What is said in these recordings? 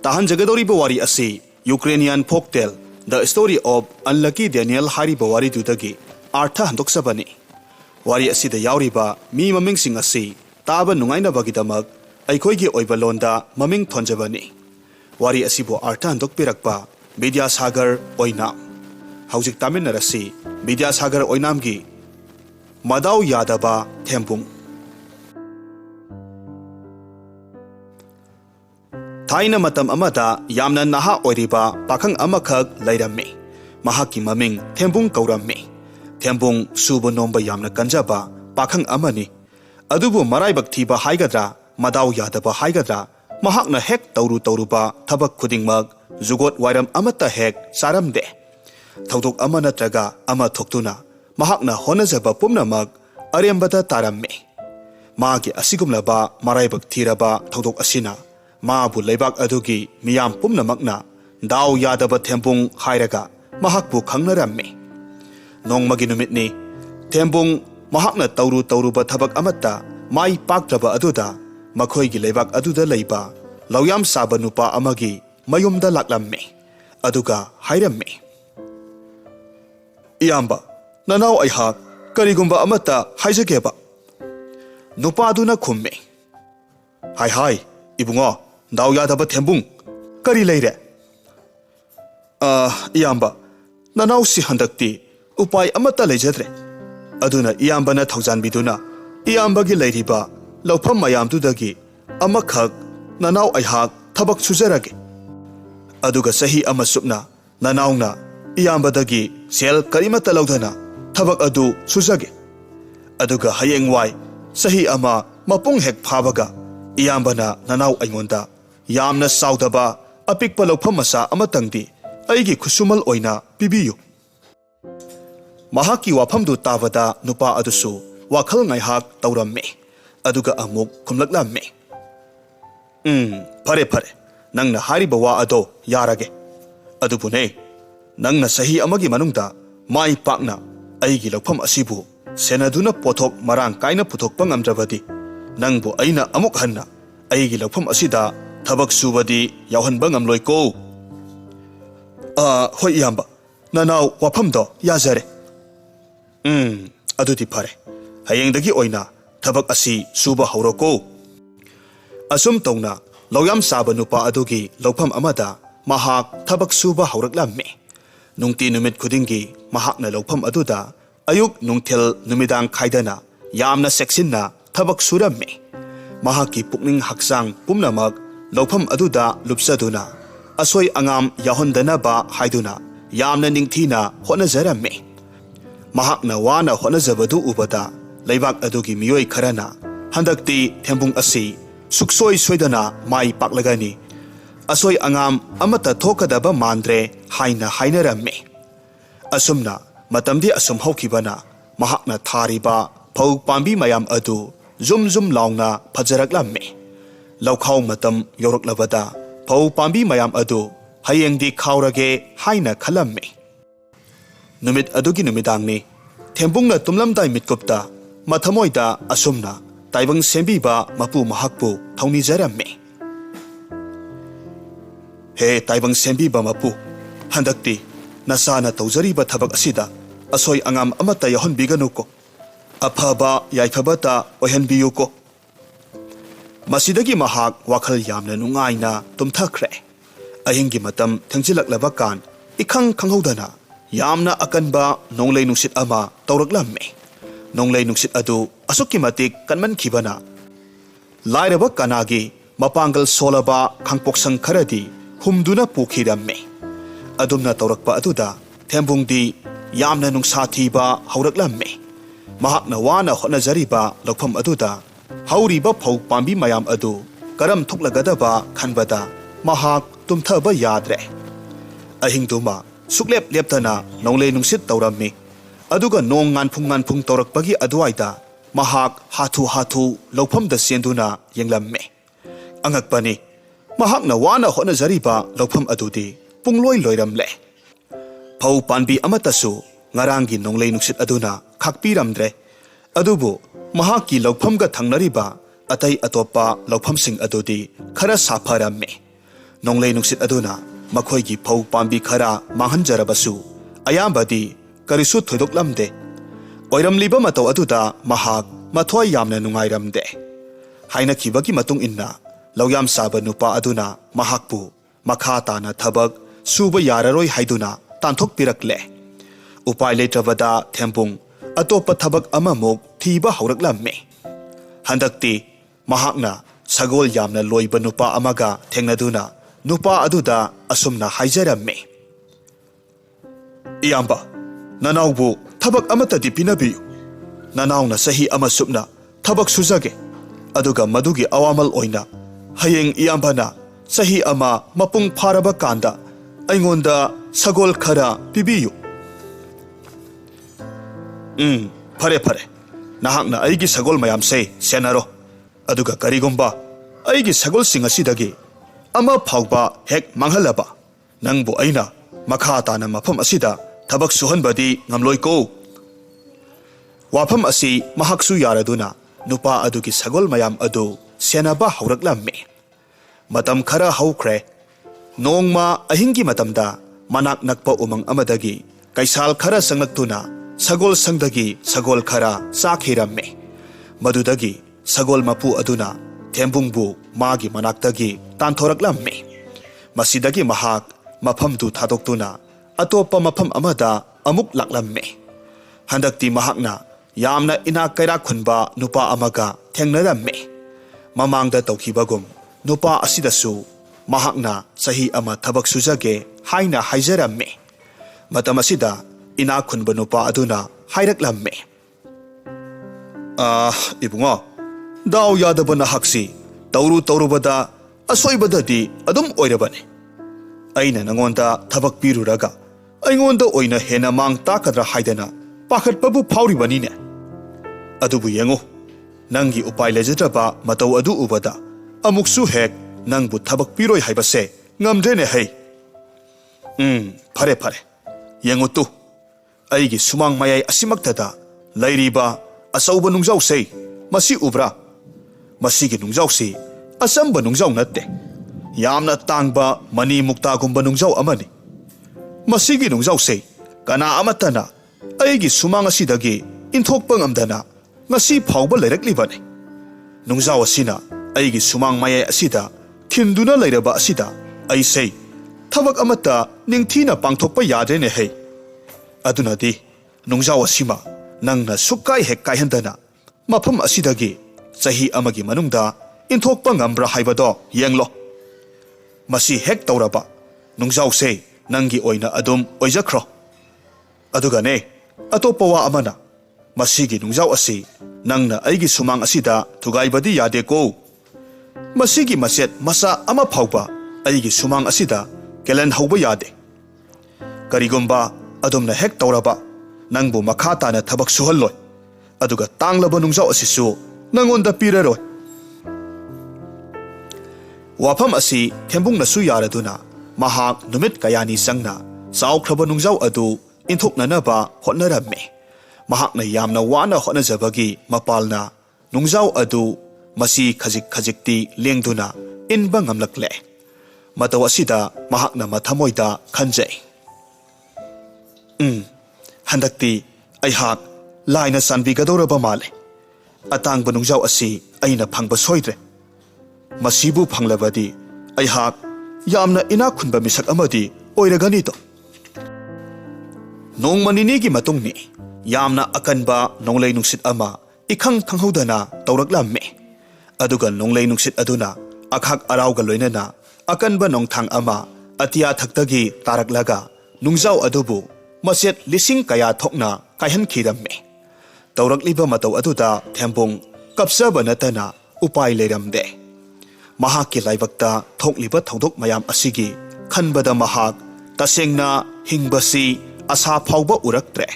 ताहन जगदौरीबा वारी असी Ukrainian folktale the story of unlucky Daniel हारिबा वारी दुदगी अर्थ हंदोक्सबनी वारी असिदा यावरीबा मी ममिंगसिंग असी ताबा नुंगाइनबगिदमक अैखोइगी ओइबा लोंदा ममिंग थोंजबनी वारी असिबो अर्थ हंदोक्पिरक्पा विद्यासागर ओइनाम हौजिक तामिनरसी विद्यासागर ओइनामगी मदाव यादबा थेंपुंग थाइना मतम अमदा यामना नहा ओइरिबा पाखंग अमखक लैरम्मी महाकी ममिंग थेंबुंग कौरम्मी थेंबुंग सुबो नोंबा यामना कंजबा पाखंग अमनी अदुबु मराइबक थीबा हाइगद्रा मदाव यादबा हाइगद्रा महाकना हेक तौरु तौरुबा थबक खुदिंगमक जुगोट वाइरम अमता हेक सारमदे थौदोक अमा नत्रगा अमा थोक्तुना महाकना होनजबा पुमनमक अरेंबदा तारम्मी मागी असिगुमलबा मराइबक थीरबा थौदोक असिना माबु लेबाक अदुगी मियाम पुमनमकना दाव यादबा थेंबुंग हाइरगा महाकबु खंगनरम्मी नोंमगी नुमितनी थेंबुंग महाकना तौरु तौरुबा थबक अमत्ता माई पाक्त्रबा अदुदा मखोइगी लेबाक अदुदा लैबा लौयाम साबा नुपा अमगी मयुमदा लाक्लम्मी अदुगा हाइरम्मी इयाम्बा ननाव अइहाक करिगुम्बा अमत्ता हाइजगेबा नुपादुना खुम्मी हाय हाय इबुंगो दाव यादबा थेंबुंग करी लेरे इयाम्बा ननाव सि हंदक्ति उपाय अमत्ता लेजद्रे अदुना इयाम्बना थौजानबिदुना इयाम्बगी लैरिबा लौफम मयामदुदगी अमखक ननाव अइहाक थबक सुजरगे अदुगा सही अमा सुपना ननावना इयाम्बदगी सेल करिमत्ता लौदना थबक अदु सुजगे अदुगा हयेंग वाई सही अमा मपुंग हेक फाबगा इयाम्बना ननाव अइंगोंदा यामना साउदबा अपिकपा लौफम मसा अमतंगदी अइगी खुसुमल ओइना पिबियु महाकी वाफमदु ताबदा नुपा अदुसु वाखल ngaiहाक तौरम्मे अदुगा अमुक खुमलक्लाम्मे फरे फरे नंगना हारिबा वा अदो यारगे अदुबुने नंगना सही अमगी मनुंगदा माई पाकना अइगी लौफम असिबु सेनादुना पोथोक मरांग काइना पुथोकपा ngamdrabadi नंगबु अइना अमुक हन्ना अइगी लौफम असिदा थबक सुबदी यावहनबा ngamloiko होय इयाम्बा ननाव वाफमदो याजरे अदुदी फरे हयेंदगी ओइना थबक असि सुबा हौरोको असुम तौना लौयाम साबा नुपा अदुगी लौफम अमदा महाक थबक सुबा हौरक्लाम्मे नुंगती नुमित खुदिंगी महाकना लौफम अदुदा अयुक नुंगथेल नुमिदांग खाइदना यामना सेक्सिनना थबक सुरम्मे महाकी पुकनिंग हक्सांग पुमनमक लौफम अदुदा लुपसदुना असोय अंगाम याहोंदनबा हाइदुना यामना निंगथीना होनजरम्मे महाकना वाना होनजबदु उबदा लेबाक अदुगी मियोय खरना हंदक्ति थेंबुंग असि सुक्सोय सोयदना माई पाकलगनी असोय अंगाम अमता थोकदबा मांद्रे हाइना हाइनरम्मे असुमना मतमदी असुम हौखिबना महाकना थारिबा फौ पांबी मयाम अदु जुम जुम लाउना फजरक्लाम्मे लौखाव मतम यौरक्लबदा फौ पांबी मयाम अदु हयेंदी खावरगे हाइना खलम्मे नुमित अदुगी नुमिदांगनी थेंबुंगना तुमलमदाय मिटकुप्ता मथमोयदा असुमना ताइबंग सेंबीबा मपु महाकपु थौनिजरम्मे हे ताइबंग सेंबीबा मपु हंदक्ति नसाना तौजरीबा थबक असिदा असोय अंगाम अमता यहनबिगनुको अफबा याइफबता ओहनबियुको मसिदगी महाक वाखल यामना नुंगाइना तुमथख्रे अहिंगी मतम थेंजिलक्लबा कान इखंग खंगौदना यामना अकनबा नोंगलै नुसित अमा तौरक्लम्मे नोंगलै नुसित अदु असुक्की मतिक कनमनखिबना लाइरबा कनागी मपांगल सोलबा खंगपोक्संग खरदी हुमदुना पुखिरम्मे अदुमना तौरक्पा अदुदा थेंबुंगदी यामना नुंसा थीबा हौरक्लम्मे महाकना वाना होनजरीबा लौफम अदुदा हौरीबा फौ पांबी मयाम अदु करम थुकलगदबा खनबदा महाक तुमथबा याद्रे अहिंगदुमा सुक्लेप लेप्तना नौले नुंसित तौरम्मी अदुगा नोंग nganphung तौरक्पगी अदुवाइदा महाक हाथु हाथु लौफमदा सेंदुना येंगलम्मे अंगकपनी महाकना वाना होनजरीबा लौफम अदुदी पुंगलोय लोइरमले फौ पानबी अमतसु ngaranggi नौले नुंसित अदुना खाकपीरमद्रे अदुबु महाकी लौफमगा थंगनरिबा अतै अतोपा लौफमसिंग अदुदी खरा साफरम्मे नोंगलै नुंसित अदुना मखोइगी फौ पांबी खरा मांहनजरबसु अयाम्बदी करिसु थोइदोकलमदे ओइरमलिबा मतौ अदुदा महाक मथ्वाइ यामना नुंगाइरमदे हाइनखिबगी मतुंग इन्ना लौयाम साबा नुपा अदुना महाकपु मखा ताना थबक सुबा याररोइ हाइदुना तांथोकपिरकले उपाय लेत्रबदा थेंपुंग अतोप थबक अममुक थीबा हौरकलम्मे हंदक्ति महाकना सगोल यामना लोइबा नुपा अमगा थेंगनदुना नुपा अदुदा असुमना हाइजरम्मे इयाम्बा ननाउबु थबक अमतदि पिनबियु ननाउना सही अमा सुपना थबक सुजगे अदुगा मदुगी अवामल ओइना हयेंग इयाम्बना सही अमा मपुंग फारबा कांदा अइंगोंदा सगोल खरा पिबियु फरे फरे नहाकना अइगी सगोल मयाम से सेनारो अदुगा करिगुंबा अइगी सगोल सिंग असिदगी अमा फाउबा हेक मांगहलबा नंगबु अइना मखा ताना मफम असिदा थबक सुहनबदी ngamloiko वाफम असि महाकसु यारदुना नुपा अदुगी सगोल मयाम अदु सेनाबा हौरकलम्मे मतम खरा हौख्रे नोंगमा अहिंगी मतमदा मनाक नकपा उमंग अमदगी कैसाल खरा संगलक्तुना सगोल संगदगी सगोल खरा साखिरम्मे मदुदगी सगोल मपु अदुना थेंबुंगबु मागी मनाक्तगी तांथोरकलम्मे मसिदगी महाक मफम दु थादोक्तुना अतोप्पा मफम अमदा अमुक लाक्लम्मे हंदक्ति महाकना यामना इना कैरा खुनबा नुपा अमगा थेंगनरम्मे ममांगदा तौखिबगुम नुपा असिदसु महाकना सही अमा थबक सुजगे हाइना हाइजरम्मे मतम असिदा इना खुनबा नुपा अदुना हाइरकलम्मे इबुंगो दाव यादबा नहाकसी तौरु तौरुबदा असोइबददी अदुम ओइरबने अइना नंगोंदा थबक पिरुरगा अइंगोंदा ओइना हेना मांग ताकद्रा हाइदना पाखटपबु फाउरिबनिने अदुबु येंगो नंगी उपाय लेजद्रबा मतौ अदु उबदा अमुकसु हेक नंगबु थबक पिरोय हाइबसे ngamdrene hei फरे फरे येंगो तु अइगी सुमांग मयाई असिमक्तदा लैरिबा असौबा नुंजाउसे मसी उब्रा मसीगी नुंजाउसी असंबा नुंजाउ नत्ते यामना तांगबा मनी मुक्तागुंबा नुंजाउ अमनि मसीगी नुंजाउसे कना अमतना अइगी सुमांग असिदगी इंथोकपा ngamdana ngasi phawba lairakliबane नुंजाउ असिना अइगी सुमांग मयाई असिदा खिंदुना लैरबा असिदा अइसे थबक अमता निंगथीना पांगथोकपा याद्रेने है अदुनादी नुंजाउ असिमा नंगना सुक्काई हेक कायहंदना मफम असिदगी चही अमगी मनुंगदा इंथोकपा ngamब्रा हाइबदो येंगलो मसी हेक तौरबा नुंजाउसे नंगी ओइना अदुम ओइजख्रो अदुगाने अतोपा वा अमना मसीगी नुंजाउ असि नंगना अइगी सुमांग असिदा थुगाइबदी यादेको मसीगी मसेत मसा अमा फाउबा अइगी सुमांग असिदा केलन हौबा यादे करिगुंबा अदुमना हेक तौरबा नंगबु मखा ताना थबक सुहल्लोय अदुगा तांगलबा नुंजाउ असिसु नंगोंदा पिररोय वाफम असि थेंबुंगनसु यारदुना महाक नुमित कयानी संगना चाउख्रबा नुंजाउ अदु इंथोकननबा होटनरम्मे महाकना यामना वाना होटनजबगी मपालना नुंजाउ अदु मसी खजिक खजिकती लेंगदुना इनबा ngamlakle मतौ असिदा महाकना मथमोइदा खंजै हंदक्ति अइहाक लाइना सानबिगदौरबा माले अतांगबा नुंजाउ असि अइना फंगबा सोइद्रे मसीबु फंगलबदी अइहाक यामना इना खुनबा मिसक अमदी ओइरगनी तो नोंगमनिनीगी मतुंगनी यामना अकनबा नोंगलै नुंसित अमा इखंग खंगहौदना तौरकलाम्मे अदुगा नोंगलै नुंसित अदुना अखाक अराउगा लोइनना अकनबा नोंथांग अमा अतिया थक्तगी तारकलगा नुंजाउ अदुबु मसेत लिसिंग कया थोकना कायहनखिरम्मे तौरकलिबा मतौ अदुदा थेंबुंग कपसबा नतना उपाय लेरमदे महाकी लाइबक्ता थोकलिबा थौदोक मयाम असिगी खनबदा महाक तसेंगना हिंगबसी आशा फाउबा उरक्त्रे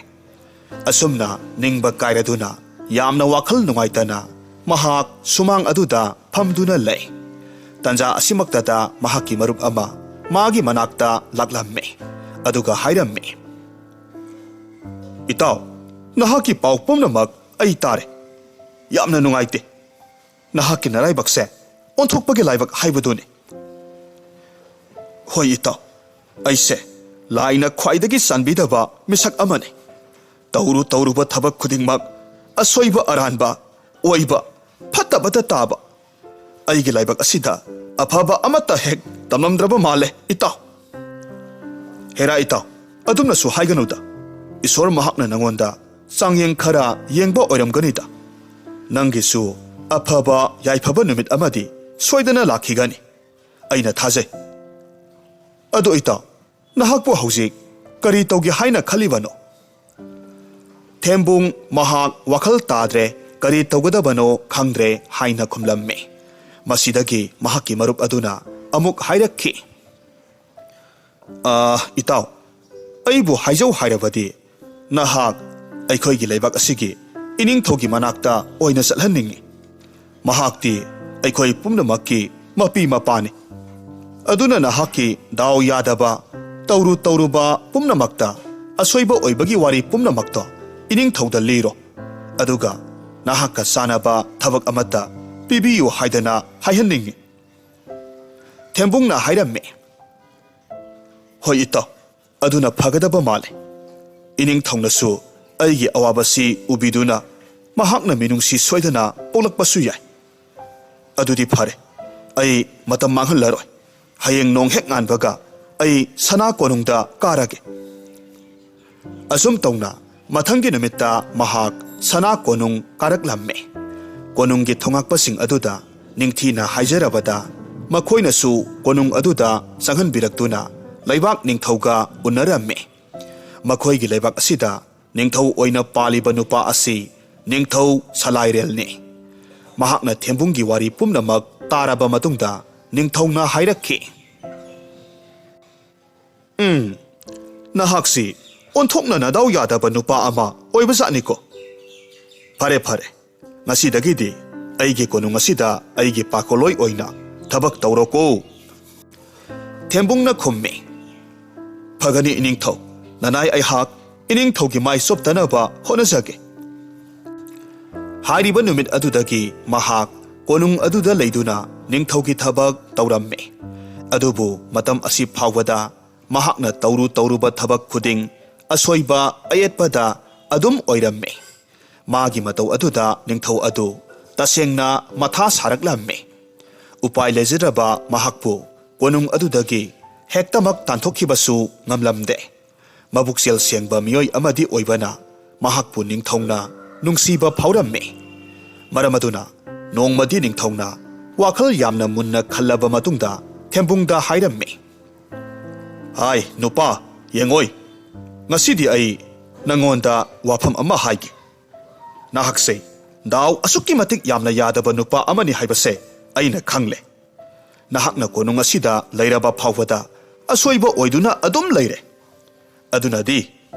असुमना निंगबा कायरदुना यामना वाखल नुंगाइतना महाक सुमांग अदुदा फमदुना लै तंजा असिमक्तदा महाकी मरुप अमा मागी मनाक्ता लाक्लम्मे अदुगा हाइरम्मे इताव नहाकी पाउ पुमनमक अइ तारे यामना नुंगाइते नहाकी नराइबक्से ओंथोकपगे लाइबक हाइबदुने ꯍꯣꯏ ꯏꯇꯥꯎ, ꯑꯩꯁꯦ ꯂꯥꯏꯅ ꯈ꯭ꯋꯥꯏꯗꯒꯤ ꯆꯥꯟꯕꯤꯗꯕ ꯃꯤꯁꯛ ꯑꯃꯅꯤ꯫ ꯇꯧꯔꯨꯕ ꯊꯕꯛ ꯈꯨꯗꯤꯡꯃꯛ ꯑꯁꯣꯏꯕ ꯑꯔꯥꯟꯕ ꯑꯣꯏꯕ, ꯐꯠꯇꯕꯇ ꯇꯥꯕ, ꯑꯩꯒꯤ ꯂꯥꯏꯕꯛ ꯑꯁꯤꯗ ꯑꯐꯕ ꯑꯃꯠꯇ ꯍꯦꯛ ꯇꯝꯂꯝꯗ꯭ꯔꯕ ꯃꯥꯜꯂꯦ ꯏꯇꯥꯎ꯫ ꯍꯦꯔꯥ ꯏꯇꯥꯎ, ꯑꯗꯨꯝꯅꯁꯨ ꯍꯥꯏꯒꯅꯨꯗ꯫ ꯏꯁꯣꯔ ꯃꯍꯥꯛꯅ ꯅꯉꯣꯟꯗ ꯆꯥꯡꯌꯦꯡ ꯈꯔ ꯌꯦꯡꯕ ꯑꯣꯏꯔꯝꯒꯅꯤꯗ꯫ ꯅꯪꯒꯤꯁꯨ ꯑꯐꯕ ꯌꯥꯏꯐꯕ ꯅꯨꯃꯤꯠ ꯑꯃꯗꯤ ꯁꯣꯏꯗꯅ ꯂꯥꯛꯈꯤꯒꯅꯤ, ꯑꯩꯅ ꯊꯥꯖꯩ꯫ ꯑꯗꯣ ꯏꯇꯥꯎ, ꯅꯍꯥꯛꯄꯨ ꯍꯧꯖꯤꯛ ꯀꯔꯤ ꯇꯧꯒꯦ ꯍꯥꯏꯅ ꯈꯜꯂꯤꯕꯅꯣ? ꯊꯦꯝꯕꯨꯡ ꯃꯍꯥꯛ ꯋꯥꯈꯜ ꯇꯥꯗ꯭ꯔꯦ, ꯀꯔꯤ ꯇꯧꯒꯗꯕꯅꯣ ꯈꯪꯗ꯭ꯔꯦ ꯍꯥꯏꯅ ꯈꯨꯝꯂꯝꯃꯤ꯫ ꯃꯁꯤꯗꯒꯤ ꯃꯍꯥꯛꯀꯤ ꯃꯔꯨꯞ ꯑꯗꯨꯅ ꯑꯃꯨꯛ ꯍꯥꯏꯔꯛꯈꯤ, ꯏꯇꯥꯎ, ꯑꯩꯕꯨ ꯍꯥꯏꯖꯧ ꯍꯥꯏꯔꯕꯗꯤ ꯅꯍꯥꯛ ꯑꯩꯈꯣꯏꯒꯤ ꯂꯩꯕꯥꯛ ꯑꯁꯤꯒꯤ ꯏꯅꯤꯡꯊꯧꯒꯤ ꯃꯅꯥꯛꯇ ꯑꯣꯏꯅ ꯆꯠꯍꯟꯅꯤꯡꯉꯤ꯫ ꯃꯍꯥꯛꯇꯤ ꯑꯩꯈꯣꯏ ꯄꯨꯝꯅꯃꯛꯀꯤ ꯃꯄꯤ ꯃꯄꯥꯅꯤ꯫ ꯑꯗꯨꯅ ꯅꯍꯥꯛꯀꯤ ꯗꯥꯎ ꯌꯥꯗꯕ ꯇꯧꯔꯨꯕ ꯄꯨꯝꯅꯃꯛꯇ ꯑꯁꯣꯏꯕ ꯑꯣꯏꯕꯒꯤ ꯋꯥꯔꯤ ꯄꯨꯝꯅꯃꯛꯇꯣ ꯏꯅꯤꯡꯊꯧꯗ ꯂꯤꯔꯣ, ꯑꯗꯨꯒ ꯅꯍꯥꯛꯀ ꯆꯥꯅꯕ ꯊꯕꯛ ꯑꯃꯠꯇ ꯄꯤꯕꯤꯌꯨ ꯍꯥꯏꯗꯅ ꯍꯥꯏꯍꯟꯅꯤꯡꯉꯤ꯫ ꯊꯦꯝꯕꯨꯡꯅ ꯍꯥꯏꯔꯝꯃꯤ, ꯍꯣꯏ ꯏꯇꯥꯎ, ꯑꯗꯨꯅ ꯐꯒꯗꯕ ꯃꯥꯜꯂꯦ꯫ ꯏꯅꯤꯡꯊꯧꯅꯁꯨ ꯑꯩꯒꯤ ꯑꯋꯥꯕꯁꯤ ꯎꯕꯤꯗꯨꯅ ꯃꯍꯥꯛꯅ ꯃꯤꯅꯨꯡꯁꯤ ꯁꯣꯏꯗꯅ ꯄꯣꯛꯂꯛꯄꯁꯨ ꯌꯥꯏ꯫ ꯑꯗꯨꯗꯤ ꯐꯔꯦ, ꯑꯩ ꯃꯇꯝ ꯃꯥꯡꯍꯜꯂꯔꯣꯏ꯫ ꯍꯌꯦꯡ ꯅꯣꯡ ꯍꯦꯛ ꯉꯥꯟꯕꯒ ꯑꯩ ꯁꯅꯥ ꯀꯣꯅꯨꯡꯗ ꯀꯥꯔꯒꯦ꯫ ꯑꯁꯨꯝ ꯇꯧꯅ ꯃꯊꯪꯒꯤ ꯅꯨꯃꯤꯠꯇ ꯃꯍꯥꯛ ꯁꯅꯥ ꯀꯣꯅꯨꯡ ꯀꯥꯔꯛꯂꯝꯃꯤ꯫ ꯀꯣꯅꯨꯡꯒꯤ ꯊꯧꯉꯥꯛꯄꯁꯤꯡ ꯑꯗꯨꯗ ꯅꯤꯡꯊꯤꯅ ꯍꯥꯏꯖꯔꯕꯗ ꯃꯈꯣꯏꯅꯁꯨ ꯀꯣꯅꯨꯡ ꯑꯗꯨꯗ ꯆꯪꯍꯟꯕꯤꯔꯛꯇꯨꯅ ꯂꯩꯕꯥꯛ ꯅꯤꯡꯊꯧꯒ ꯎꯅꯔꯝꯃꯤ꯫ ꯃꯈꯣꯏꯒꯤ ꯂꯩꯕꯥꯛ ꯑꯁꯤꯗ ꯅꯤꯡꯊꯧ ꯑꯣꯏꯅ ꯄꯥꯜꯂꯤꯕ ꯅꯨꯄꯥ ꯑꯁꯤ ꯅꯤꯡꯊꯧ ꯁꯂꯥꯏꯔꯦꯜꯅꯤ꯫ ꯃꯍꯥꯛꯅ ꯊꯦꯝꯕꯨꯡꯒꯤ ꯋꯥꯔꯤ ꯄꯨꯝꯅꯃꯛ ꯇꯥꯔꯕ ꯃꯇꯨꯡꯗ ꯅꯤꯡꯊꯧꯅ ꯍꯥꯏꯔꯛꯈꯤ, ꯅꯍꯥꯛꯁꯤ ꯑꯣꯟꯊꯣꯛꯅ ꯅꯗꯥꯎ ꯌꯥꯗꯕ ꯅꯨꯄꯥ ꯑꯃ ꯑꯣꯏꯕꯖꯥꯠꯅꯤꯀꯣ꯫ ꯐꯔꯦ ꯐꯔꯦ, ꯉꯁꯤꯗꯒꯤꯗꯤ ꯑꯩꯒꯤ ꯀꯣꯅꯨꯡ ꯑꯁꯤꯗ ꯑꯩꯒꯤ ꯄꯥꯀꯣꯜꯂꯣꯏ ꯑꯣꯏꯅ ꯊꯕꯛ ꯇꯧꯔꯣꯀꯣ꯫ ꯊꯦꯝꯕꯨꯡꯅ ꯈꯨꯝꯃꯤ, ꯐꯒꯅꯤ ꯏꯅꯤꯡꯊꯧ, ꯅꯅꯥꯏ ꯑꯩꯍꯥꯛ ꯏꯅꯤꯡꯊꯧꯒꯤ ꯃꯥꯏ ꯆꯣꯞꯇꯅꯕ ꯍꯣꯠꯅꯖꯒꯦ꯫ ꯍꯥꯏꯔꯤꯕ ꯅꯨꯃꯤꯠ ꯑꯗꯨꯗꯒꯤ ꯃꯍꯥꯛ ꯀꯣꯅꯨꯡ ꯑꯗꯨꯗ ꯂꯩꯗꯨꯅ ꯅꯤꯡꯊꯧꯒꯤ ꯊꯕꯛ ꯇꯧꯔꯝꯃꯤ꯫ ꯑꯗꯨꯕꯨ ꯃꯇꯝ ꯑꯁꯤ ꯐꯥꯎꯕꯗ ꯃꯍꯥꯛꯅ ꯇꯧꯔꯨꯕ ꯊꯕꯛ ꯈꯨꯗꯤꯡ ꯑꯁꯣꯏꯕ ꯑꯌꯦꯠꯄꯗ ꯑꯗꯨꯝ ꯑꯣꯏꯔꯝꯃꯤ꯫ ꯃꯥꯒꯤ ꯃꯇꯧ ꯑꯗꯨꯗ ꯅꯤꯡꯊꯧ ꯑꯗꯨ ꯇꯁꯦꯡꯅ ꯃꯊꯥ ꯁꯥꯔꯛꯂꯝꯃꯤ꯫ ꯎꯄꯥꯏ ꯂꯩꯖꯗ꯭ꯔꯕ ꯃꯍꯥꯛꯄꯨ ꯀꯣꯅꯨꯡ ꯑꯗꯨꯗꯒꯤ ꯍꯦꯛꯇꯃꯛ ꯇꯥꯟꯊꯣꯛꯈꯤꯕꯁꯨ ꯉꯝꯂꯝꯗꯦ꯫ ꯃꯕꯨꯛꯆꯦꯜ ꯁꯦꯡꯕ ꯃꯤꯑꯣꯏ ꯑꯃꯗꯤ ꯑꯣꯏꯕꯅ ꯃꯍꯥꯛꯄꯨ ꯅꯤꯡꯊꯧꯅ ꯅꯨꯡꯁꯤꯕ ꯐꯥꯎꯔꯝꯃꯤ꯫ ꯃꯔꯝ ꯑꯗꯨꯅ ꯅꯣꯡꯃꯗꯤ ꯅꯤꯡꯊꯧꯅ ꯋꯥꯈꯜ ꯌꯥꯝꯅ ꯃꯨꯟꯅ ꯈꯜꯂꯕ ꯃꯇꯨꯡꯗ ꯊꯦꯝꯕꯨꯡꯗ ꯍꯥꯏꯔꯝꯃꯤ, ꯍꯥꯏ ꯅꯨꯄꯥ ꯌꯦꯡꯉꯣꯏ, ꯉꯁꯤꯗꯤ ꯑꯩ ꯅꯉꯣꯟꯗ ꯋꯥꯐꯝ ꯑꯃ ꯍꯥꯏꯒꯦ꯫ ꯅꯍꯥꯛꯁꯦ ꯗꯥꯎ ꯑꯁꯨꯛꯀꯤ ꯃꯇꯤꯛ ꯌꯥꯝꯅ ꯌꯥꯗꯕ ꯅꯨꯄꯥ ꯑꯃꯅꯤ ꯍꯥꯏꯕꯁꯦ ꯑꯩꯅ ꯈꯪꯂꯦ꯫ ꯅꯍꯥꯛꯅ ꯀꯣꯅꯨꯡ ꯑꯁꯤꯗ ꯂꯩꯔꯕ ꯐꯥꯎꯕꯗ ꯑꯁꯣꯏꯕ ꯑꯣꯏꯗꯨꯅ ꯑꯗꯨꯝ ꯂꯩꯔꯦ꯫ ꯑꯗꯨꯅꯗꯤ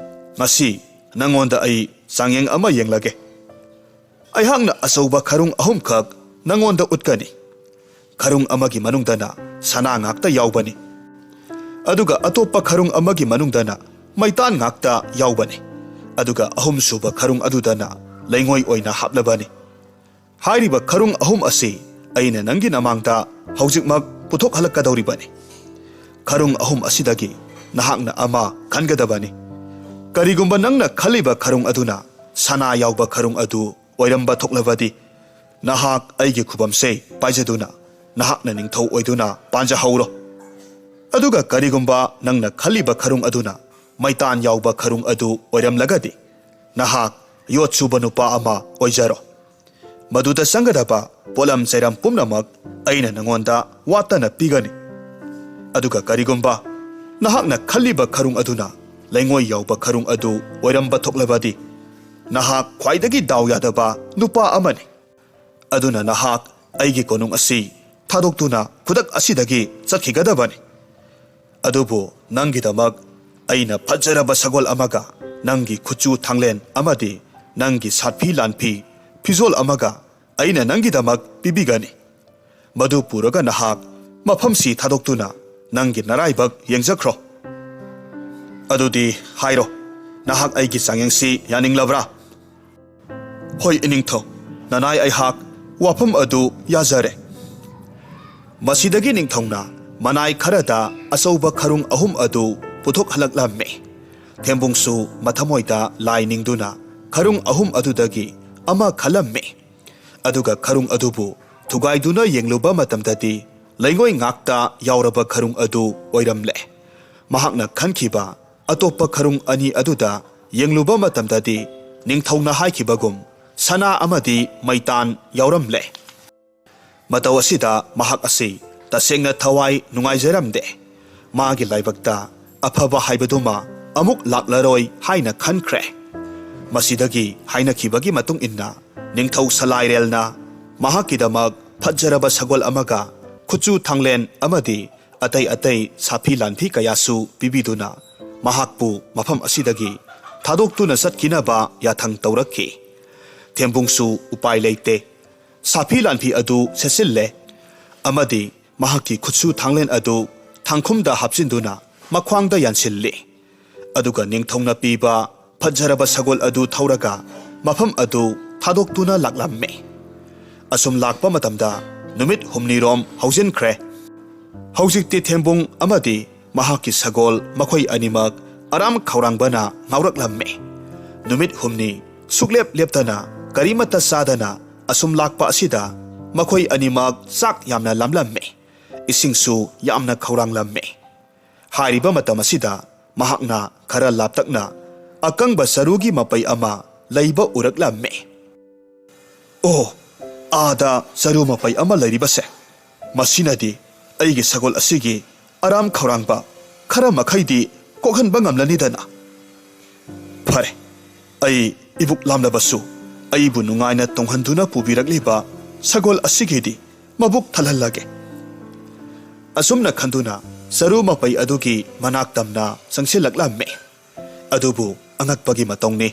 ꯉꯁꯤ ꯅꯉꯣꯟꯗ ꯑꯩ ꯆꯥꯡꯌꯦꯡ ꯑꯃ ꯌꯦꯡꯂꯒꯦ꯫ ꯑꯩꯍꯥꯛꯅ ꯑꯆꯧꯕ ꯈꯔꯨꯡ 3ꯈꯛ ꯅꯉꯣꯟꯗ ꯎꯠꯀꯅꯤ꯫ ꯈꯔꯨꯡ ꯑꯃꯒꯤ ꯃꯅꯨꯡꯗꯅ ꯁꯅꯥ ꯉꯥꯛꯇ ꯌꯥꯎꯕꯅꯤ, ꯑꯗꯨꯒ ꯑꯇꯣꯞꯄ ꯈꯔꯨꯡ ꯑꯃꯒꯤ ꯃꯅꯨꯡꯗꯅ ꯃꯩꯇꯥꯟ ꯉꯥꯛꯇ ꯌꯥꯎꯕꯅꯤ, ꯑꯗꯨꯒ 3ꯁꯨꯕ ꯈꯔꯨꯡ ꯑꯗꯨꯗꯅ ꯂꯩꯉꯣꯏ ꯑꯣꯏꯅ ꯍꯥꯞꯂꯕꯅꯤ꯫ ꯍꯥꯏꯔꯤꯕ ꯈꯔꯨꯡ 3 ꯑꯁꯤ ꯑꯩꯅ ꯅꯪꯒꯤ ꯅꯃꯥꯡꯗ ꯍꯧꯖꯤꯛꯃꯛ ꯄꯨꯊꯣꯛꯍꯜꯂꯛꯀꯗꯧꯔꯤꯕꯅꯤ꯫ ꯈꯔꯨꯡ 3 ꯑꯁꯤꯗꯒꯤ ꯅꯍꯥꯛꯅ ꯑꯃ ꯈꯟꯒꯗꯕꯅꯤ꯫ ꯀꯔꯤꯒꯨꯝꯕ ꯅꯪꯅ ꯈꯜꯂꯤꯕ ꯈꯔꯨꯡ ꯑꯗꯨꯅ ꯁꯅꯥ ꯌꯥꯎꯕ ꯈꯔꯨꯡ ꯑꯗꯨ ꯑꯣꯏꯔꯝꯕ ꯊꯣꯛꯂꯕꯗꯤ ꯅꯍꯥꯛ ꯑꯩꯒꯤ ꯈꯨꯕꯝꯁꯦ ꯄꯥꯏꯖꯗꯨꯅ ꯅꯍꯥꯛꯅ ꯅꯤꯡꯊꯧ ꯑꯣꯏꯗꯨꯅ ꯄꯥꯟꯖꯍꯧꯔꯣ꯫ ꯑꯗꯨꯒ ꯀꯔꯤꯒꯨꯝꯕ ꯅꯪꯅ ꯈꯜꯂꯤꯕ ꯈꯔꯨꯡ ꯑꯗꯨꯅ ꯃꯩꯇꯥꯟ ꯌꯥꯎꯕ ꯈꯔꯨꯡ ꯑꯗꯨ ꯑꯣꯏꯔꯝꯂꯒꯗꯤ ꯅꯍꯥꯛ ꯌꯣꯠ ꯁꯨꯕ ꯅꯨꯄꯥ ꯑꯃ ꯑꯣꯏꯖꯔꯣ꯫ ꯃꯗꯨꯗ ꯆꯪꯒꯗꯕ ꯄꯣꯠꯂꯝ ꯆꯩꯔꯝ ꯄꯨꯝꯅꯃꯛ ꯑꯩꯅ ꯅꯉꯣꯟꯗ ꯋꯥꯠꯇꯅ ꯄꯤꯒꯅꯤ꯫ ꯑꯗꯨꯒ ꯀꯔꯤꯒꯨꯝꯕ ꯅꯍꯥꯛꯅ ꯈꯜꯂꯤꯕ ꯈꯔꯨꯡ ꯑꯗꯨꯅ ꯂꯩꯉꯣꯏ ꯌꯥꯎꯕ ꯈꯔꯨꯡ ꯑꯗꯨ ꯑꯣꯏꯔꯝꯕ ꯊꯣꯛꯂꯕꯗꯤ ꯅꯍꯥꯛ ꯈ꯭ꯋꯥꯏꯗꯒꯤ ꯗꯥꯎ ꯌꯥꯗꯕ ꯅꯨꯄꯥ ꯑꯃꯅꯤ꯫ ꯑꯗꯨꯅ ꯅꯍꯥꯛ ꯑꯩꯒꯤ ꯀꯣꯅꯨꯡ ꯑꯁꯤ ꯊꯥꯗꯣꯛꯇꯨꯅ ꯈꯨꯗꯛ ꯑꯁꯤꯗꯒꯤ ꯆꯠꯈꯤꯒꯗꯕꯅꯤ꯫ ꯑꯗꯨꯕꯨ ꯅꯪꯒꯤꯗꯃꯛ ꯑꯩꯅ ꯐꯖꯔꯕ ꯁꯒꯣꯜ ꯑꯃꯒ ꯅꯪꯒꯤ ꯈꯨꯠꯆꯨ ꯊꯥꯡꯂꯦꯟ ꯑꯃꯗꯤ ꯅꯪꯒꯤ ꯁꯥꯠꯐꯤ ꯂꯥꯟꯐꯤ ꯐꯤꯖꯣꯜ ꯑꯃꯒ ꯑꯩꯅ ꯅꯪꯒꯤꯗꯃꯛ ꯄꯤꯕꯤꯒꯅꯤ꯫ ꯃꯗꯨ ꯄꯨꯔꯒ ꯅꯍꯥꯛ ꯃꯐꯝꯁꯤ ꯊꯥꯗꯣꯛꯇꯨꯅ ꯅꯪꯒꯤ ꯅꯔꯥꯏꯕꯛ ꯌꯦꯡꯖꯈ꯭ꯔꯣ꯫ ꯑꯗꯨꯗꯤ ꯍꯥꯏꯔꯣ, ꯅꯍꯥꯛ ꯑꯩꯒꯤ ꯆꯥꯡꯌꯦꯡꯁꯤ ꯌꯥꯅꯤꯡꯂꯕ꯭ꯔꯥ? ꯍꯣꯏ ꯏꯅꯤꯡꯊꯧ, ꯅꯅꯥꯏ ꯑꯩꯍꯥꯛ ꯋꯥꯐꯝ ꯑꯗꯨ ꯌꯥꯖꯔꯦ꯫ ꯃꯁꯤꯗꯒꯤ ꯅꯤꯡꯊꯧꯅ ꯃꯅꯥꯏ ꯈꯔꯗ ꯑꯆꯧꯕ ꯈꯔꯨꯡ ꯑꯍꯨꯝ ꯑꯗꯨ ꯄꯨꯊꯣꯛꯍꯜꯂꯛꯂꯝꯃꯤ꯫ ꯊꯦꯝꯕꯨꯡꯁꯨ ꯃꯊꯃꯣꯏꯗ ꯂꯥꯏ ꯅꯤꯡꯗꯨꯅ ꯈꯔꯨꯡ ꯑꯍꯨꯝ ꯑꯗꯨꯗꯒꯤ ꯑꯃ ꯈꯜꯂꯝꯃꯤ꯫ ꯑꯗꯨꯒ ꯈꯔꯨꯡ ꯑꯗꯨꯕꯨ ꯊꯨꯒꯥꯏꯗꯨꯅ ꯌꯦꯡꯂꯨꯕ ꯃꯇꯝꯗꯗꯤ ꯂꯩꯉꯣꯏ ꯉꯥꯛꯇ ꯌꯥꯎꯔꯕ ꯈꯔꯨꯡ ꯑꯗꯨ ꯑꯣꯏꯔꯝꯂꯦ꯫ ꯃꯍꯥꯛꯅ ꯈꯟꯈꯤꯕ ꯑꯇꯣꯞꯄ ꯈꯔꯨꯡ ꯑꯅꯤ ꯑꯗꯨꯗ ꯌꯦꯡꯂꯨꯕ ꯃꯇꯝꯗꯗꯤ ꯅꯤꯡꯊꯧꯅ ꯍꯥꯏꯈꯤꯕꯒꯨꯝ ꯁꯅꯥ ꯑꯃꯗꯤ ꯃꯩꯇꯥꯟ ꯌꯥꯎꯔꯝꯂꯦ꯫ ꯃꯇꯧ ꯑꯁꯤꯗ ꯃꯍꯥꯛ ꯑꯁꯤ ꯇꯁꯦꯡꯅ ꯊꯋꯥꯏ ꯅꯨꯡꯉꯥꯏꯖꯔꯝꯗꯦ꯫ ꯃꯥꯒꯤ ꯂꯥꯏꯕꯛꯇ ꯑꯐꯕ ꯍꯥꯏꯕꯗꯨꯃ ꯑꯃꯨꯛ ꯂꯥꯛꯂꯔꯣꯏ ꯍꯥꯏꯅ ꯈꯟꯈ꯭ꯔꯦ꯫ ꯃꯁꯤꯗꯒꯤ ꯍꯥꯏꯅꯈꯤꯕꯒꯤ ꯃꯇꯨꯡ ꯏꯟꯅ ꯅꯤꯡꯊꯧ ꯁꯂꯥꯏꯔꯦꯜꯅ ꯃꯍꯥꯛꯀꯤꯗꯃꯛ ꯐꯖꯔꯕ ꯁꯒꯣꯜ ꯑꯃꯒ ꯈꯨꯠꯆꯨ ꯊꯥꯡꯂꯦꯟ ꯑꯃꯗꯤ ꯑꯇꯩ ꯑꯇꯩ ꯁꯥꯐꯤ ꯂꯥꯟꯐꯤ ꯀꯌꯥꯁꯨ ꯄꯤꯕꯤꯗꯨꯅ ꯃꯍꯥꯛꯄꯨ ꯃꯐꯝ ꯑꯁꯤꯗꯒꯤ ꯊꯥꯗꯣꯛꯇꯨꯅ ꯆꯠꯈꯤꯅꯕ ꯌꯥꯊꯪ ꯇꯧꯔꯛꯈꯤ꯫ ꯊꯦꯝꯕꯨꯡꯁꯨ ꯎꯄꯥꯏ ꯂꯩꯇꯦ꯫ ꯁꯥꯐꯤ ꯂꯥꯟꯐꯤ ꯑꯗꯨ ꯁꯦꯠꯆꯤꯜꯂꯦ ꯑꯃꯗꯤ ꯃꯍꯥꯛꯀꯤ ꯈꯨꯠꯁꯨ ꯊꯥꯡꯂꯦꯟ ꯑꯗꯨ ꯊꯥꯡꯈꯨꯝꯗ ꯍꯥꯞꯆꯤꯟꯗꯨꯅ ꯃꯈ꯭ꯋꯥꯡꯗ ꯌꯥꯟꯁꯤꯜꯂꯤ꯫ ꯑꯗꯨꯒ ꯅꯤꯡꯊꯧꯅ ꯄꯤꯕ ꯐꯖꯔꯕ ꯁꯒꯣꯜ ꯑꯗꯨ ꯊꯧꯔꯒ ꯃꯐꯝ ꯑꯗꯨ ꯊꯥꯗꯣꯛꯇꯨꯅ ꯂꯥꯛꯂꯝꯃꯤ꯫ ꯑꯁꯨꯝ ꯂꯥꯛꯄ ꯃꯇꯝꯗ ꯅꯨꯃꯤꯠ ꯍꯨꯝꯅꯤꯔꯣꯝ ꯍꯧꯖꯤꯟꯈ꯭ꯔꯦ꯫ ꯍꯧꯖꯤꯛꯇꯤ ꯊꯦꯝꯕꯨꯡ ꯑꯃꯗꯤ ꯃꯍꯥꯛꯀꯤ ꯁꯒꯣꯜ ꯃꯈꯣꯏ ꯑꯅꯤꯃꯛ ꯑꯔꯥꯝ ꯈꯧꯔꯥꯡꯕꯅ ꯉꯥꯎꯔꯛꯂꯝꯃꯤ꯫ ꯅꯨꯃꯤꯠ ꯍꯨꯝꯅꯤ ꯁꯨꯛꯂꯦꯞ ꯂꯦꯞꯇꯅ ꯀꯔꯤꯃꯠꯇ ꯆꯥꯗꯅ ꯑꯁꯨꯝ ꯂꯥꯛꯄ ꯑꯁꯤꯗ ꯃꯈꯣꯏ ꯑꯅꯤꯃꯛ ꯆꯥꯛ ꯌꯥꯝꯅ ꯂꯥꯝꯂꯝꯃꯤ꯫ ꯏꯁꯤꯡꯁꯨ ꯌꯥꯝꯅ ꯈꯧꯔꯥꯡꯂꯝꯃꯤ꯫ ꯍꯥꯏꯔꯤꯕ ꯃꯇꯝ ꯑꯁꯤꯗ ꯃꯍꯥꯛꯅ ꯈꯔ ꯂꯥꯞꯇꯛꯅ ꯑꯀꯪꯕ ꯆꯔꯨꯒꯤ ꯃꯄꯩ ꯑꯃ ꯂꯩꯕ ꯎꯔꯛꯂꯝꯃꯤ꯫ ꯑꯣ, ꯑꯥꯗ ꯆꯔꯨ ꯃꯄꯩ ꯑꯃ ꯂꯩꯔꯤꯕꯁꯦ, ꯃꯁꯤꯅꯗꯤ ꯑꯩꯒꯤ ꯁꯒꯣꯜ ꯑꯁꯤꯒꯤ ꯑꯔꯥꯝ ꯈꯧꯔꯥꯡꯕ ꯈꯔ ꯃꯈꯩꯗꯤ ꯀꯣꯛꯍꯟꯕ ꯉꯝꯂꯅꯤꯗꯅ꯫ ꯐꯔꯦ, ꯑꯩ ꯏꯕꯨꯛ ꯂꯥꯝꯂꯕꯁꯨ ꯑꯩꯕꯨ ꯅꯨꯡꯉꯥꯏꯅ ꯇꯣꯡꯍꯟꯗꯨꯅ ꯄꯨꯕꯤꯔꯛꯂꯤꯕ ꯁꯒꯣꯜ ꯑꯁꯤꯒꯤꯗꯤ ꯃꯕꯨꯛ ꯊꯜꯍꯜꯂꯒꯦ꯫ ꯑꯁꯨꯝꯅ ꯈꯟꯗꯨꯅ ꯆꯔꯨ ꯃꯄꯩ ꯑꯗꯨꯒꯤ ꯃꯅꯥꯛ ꯇꯝꯅ ꯆꯪꯁꯤꯜꯂꯛꯂꯝꯃꯤ꯫ ꯑꯗꯨꯕꯨ ꯑꯉꯛꯄꯒꯤ ꯃꯇꯧꯅꯤ,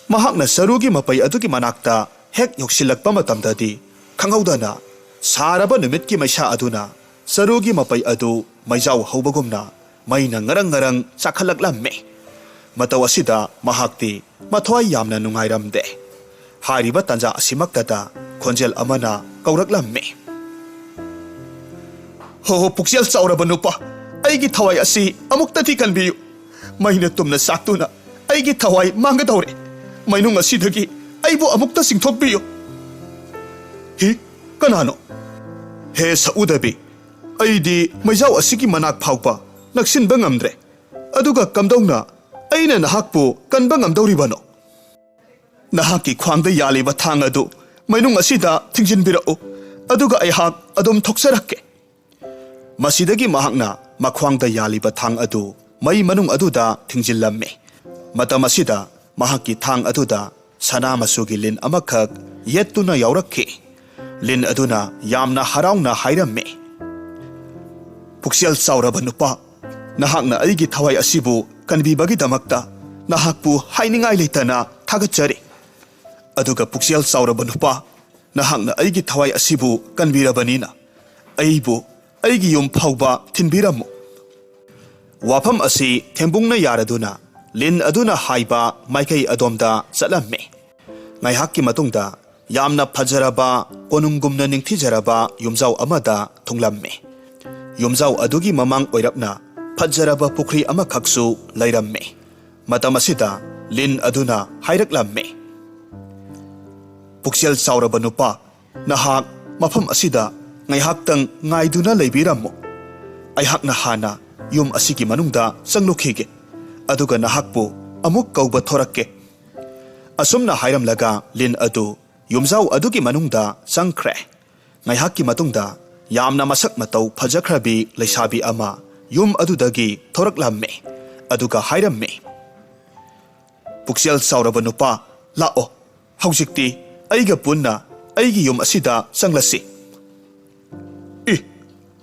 ꯃꯍꯥꯛꯅ ꯆꯔꯨꯒꯤ ꯃꯄꯩ ꯑꯗꯨꯒꯤ ꯃꯅꯥꯛꯇ ꯍꯦꯛ ꯌꯧꯁꯤꯜꯂꯛꯄ ꯃꯇꯝꯗꯗꯤ ꯈꯪꯍꯧꯗꯅ ꯁꯥꯔꯕ ꯅꯨꯃꯤꯠꯀꯤ ꯃꯩꯁꯥ ꯑꯗꯨꯅ ꯆꯔꯨꯒꯤ ꯃꯄꯩ ꯑꯗꯨ ꯃꯩꯖꯥꯎ ꯍꯧꯕꯒꯨꯝꯅ ꯃꯩꯅ ꯉꯔꯪ ꯉꯔꯪ ꯆꯥꯛꯈꯠꯂꯛꯂꯝꯃꯤ꯫ ꯃꯇꯧ ꯑꯁꯤꯗ ꯃꯍꯥꯛꯇꯤ ꯃꯊ꯭ꯋꯥꯏ ꯌꯥꯝꯅ ꯅꯨꯡꯉꯥꯏꯔꯝꯗꯦ꯫ ꯍꯥꯏꯔꯤꯕ ꯇꯥꯟꯖꯥ ꯑꯁꯤꯃꯛꯇꯗ ꯈꯣꯟꯖꯦꯜ ꯑꯃꯅ ꯀꯧꯔꯛꯂꯝꯃꯤ꯫ ꯍꯣ, ꯄꯨꯛꯆꯦꯜ ꯆꯥꯎꯔꯕ ꯅꯨꯄꯥ, ꯑꯩꯒꯤ ꯊꯋꯥꯏ ꯑꯁꯤ ꯑꯃꯨꯛꯇꯗꯤ ꯀꯟꯕꯤꯌꯨ꯫ ꯃꯩꯅ ꯇꯨꯝꯅ ꯆꯥꯛꯇꯨꯅ ꯑꯩꯒꯤ ꯊꯋꯥꯏ ꯃꯥꯡꯒꯗꯧꯔꯦ꯫ ꯃꯩꯅꯨꯡ ꯑꯁꯤꯗꯒꯤ ꯑꯩꯕꯨ ꯑꯃꯨꯛꯇ ꯆꯤꯡꯊꯣꯛꯄꯤꯌꯨ꯫ ꯍꯤ, ꯀꯅꯥꯅꯣ? ꯍꯦ ꯁꯛꯎꯗꯕꯤ, ꯑꯩꯗꯤ ꯃꯩꯖꯥꯎ ꯑꯁꯤꯒꯤ ꯃꯅꯥꯛ ꯐꯥꯎꯕ ꯅꯛꯁꯤꯟꯕ ꯉꯝꯗ꯭ꯔꯦ꯫ ꯑꯗꯨꯒ ꯀꯝꯗꯧꯅ ꯑꯩꯅ ꯅꯍꯥꯛꯄꯨ ꯀꯟꯕ ꯉꯝꯗꯧꯔꯤꯕꯅꯣ? ꯅꯍꯥꯛꯀꯤ ꯈ꯭ꯋꯥꯡꯗ ꯌꯥꯜꯂꯤꯕ ꯊꯥꯡ ꯑꯗꯨ ꯃꯩꯅꯨꯡ ꯑꯁꯤꯗ ꯊꯤꯡꯖꯤꯟꯕꯤꯔꯛꯎ, ꯑꯗꯨꯒ ꯑꯩꯍꯥꯛ ꯑꯗꯨꯝ ꯊꯣꯛꯆꯔꯛꯀꯦ꯫ ꯃꯁꯤꯗꯒꯤ ꯃꯍꯥꯛꯅ ꯃꯈ꯭ꯋꯥꯡꯗ ꯌꯥꯜꯂꯤꯕ ꯊꯥꯡ ꯑꯗꯨ ꯃꯩ ꯃꯅꯨꯡ ꯑꯗꯨꯗ ꯊꯤꯡꯖꯤꯜꯂꯝꯃꯤ꯫ ꯃꯇꯝ ꯑꯁꯤꯗ ꯃꯍꯥꯛꯀꯤ ꯊꯥꯡ ꯑꯗꯨꯗ ꯁꯅꯥ ꯃꯆꯨꯒꯤ ꯂꯤꯟ ꯑꯃꯈꯛ ꯌꯦꯠꯇꯨꯅ ꯌꯥꯎꯔꯛꯈꯤ꯫ ꯂꯤꯟ ꯑꯗꯨꯅ ꯌꯥꯝꯅ ꯍꯔꯥꯎꯅ ꯍꯥꯏꯔꯝꯃꯤ꯫ ꯄꯨꯛꯆꯦꯜ ꯆꯥꯎꯔꯕ ꯅꯨꯄꯥ, ꯅꯍꯥꯛꯅ ꯑꯩꯒꯤ ꯊꯋꯥꯏ ꯑꯁꯤꯕꯨ ꯀꯟꯕꯤꯕꯒꯤꯗꯃꯛꯇ ꯅꯍꯥꯛꯄꯨ ꯍꯥꯏꯅꯤꯡꯉꯥꯏ ꯂꯩꯇꯅ ꯊꯥꯒꯠꯆꯔꯤ꯫ ꯑꯗꯨꯒ ꯄꯨꯛꯆꯦꯜ ꯆꯥꯎꯔꯕ ꯅꯨꯄꯥ, ꯅꯍꯥꯛꯅ ꯑꯩꯒꯤ ꯊꯋꯥꯏ ꯑꯁꯤꯕꯨ ꯀꯟꯕꯤꯔꯕꯅꯤꯅ ꯑꯩꯕꯨ ꯑꯩꯒꯤ ꯌꯨꯝ ꯐꯥꯎꯕ ꯊꯤꯟꯕꯤꯔꯝꯃꯨ꯫ ꯋꯥꯐꯝ ꯑꯁꯤ ꯊꯦꯝꯕꯨꯡꯅ ꯌꯥꯔꯗꯨꯅ ꯂꯤꯟ ꯑꯗꯨꯅ ꯍꯥꯏꯕ ꯃꯥꯏꯀꯩ ꯑꯗꯣꯝꯗ ꯆꯠꯂꯝꯃꯤ꯫ ꯉꯥꯏꯍꯥꯛꯀꯤ ꯃꯇꯨꯡꯗ ꯌꯥꯝꯅ ꯐꯖꯔꯕ ꯀꯣꯅꯨꯡꯒꯨꯝꯅ ꯅꯤꯡꯊꯤꯖꯔꯕ ꯌꯨꯝꯖꯥꯎ ꯑꯃꯗ ꯊꯨꯡꯂꯝꯃꯤ꯫ ꯌꯨꯝꯖꯥꯎ ꯑꯗꯨꯒꯤ ꯃꯃꯥꯡ ꯑꯣꯏꯔꯞꯅ ꯐꯖꯔꯕ ꯄꯨꯈ꯭ꯔꯤ ꯑꯃꯈꯛꯁꯨ ꯂꯩꯔꯝꯃꯤ꯫ ꯃꯇꯝ ꯑꯁꯤꯗ ꯂꯤꯟ ꯑꯗꯨꯅ ꯍꯥꯏꯔꯛꯂꯝꯃꯤ꯫ ꯄꯨꯛꯆꯦꯜ ꯆꯥꯎꯔꯕ ꯅꯨꯄꯥ, ꯅꯍꯥꯛ ꯃꯐꯝ ꯑꯁꯤꯗ ꯉꯥꯏꯍꯥꯛꯇꯪ ꯉꯥꯏꯗꯨꯅ ꯂꯩꯕꯤꯔꯝꯃꯨ꯫ ꯑꯩꯍꯥꯛꯅ ꯍꯥꯟꯅ ꯌꯨꯝ ꯑꯁꯤꯒꯤ ꯃꯅꯨꯡꯗ ꯆꯪꯂꯨꯈꯤꯒꯦ, ꯑꯗꯨꯒ ꯅꯍꯥꯛꯄꯨ ꯑꯃꯨꯛ ꯀꯧꯕ ꯊꯣꯔꯛꯀꯦ꯫ ꯑꯁꯨꯝꯅ ꯍꯥꯏꯔꯝꯂꯒ ꯂꯤꯟ ꯑꯗꯨ ꯌꯨꯝꯖꯥꯎ ꯑꯗꯨꯒꯤ ꯃꯅꯨꯡꯗ ꯆꯪꯈ꯭ꯔꯦ꯫ ꯉꯥꯏꯍꯥꯛꯀꯤ ꯃꯇꯨꯡꯗ ꯌꯥꯝꯅ ꯃꯁꯛ ꯃꯇꯧ ꯐꯖꯈ꯭ꯔꯕꯤ ꯂꯩꯁꯥꯕꯤ ꯑꯃ ꯌꯨꯝ ꯑꯗꯨꯗꯒꯤ ꯊꯣꯔꯛꯂꯝꯃꯤ꯫ ꯑꯗꯨꯒ ꯍꯥꯏꯔꯝꯃꯤ꯫ ꯄꯨꯛꯆꯦꯜ ꯆꯥꯎꯔꯕ ꯅꯨꯄꯥ, ꯂꯥꯛꯑꯣ, ꯍꯧꯖꯤꯛꯇꯤ ꯑꯩꯒ ꯄꯨꯟꯅ ꯑꯩꯒꯤ ꯌꯨꯝ ꯑꯁꯤꯗ ꯆꯪꯂꯁꯤ꯫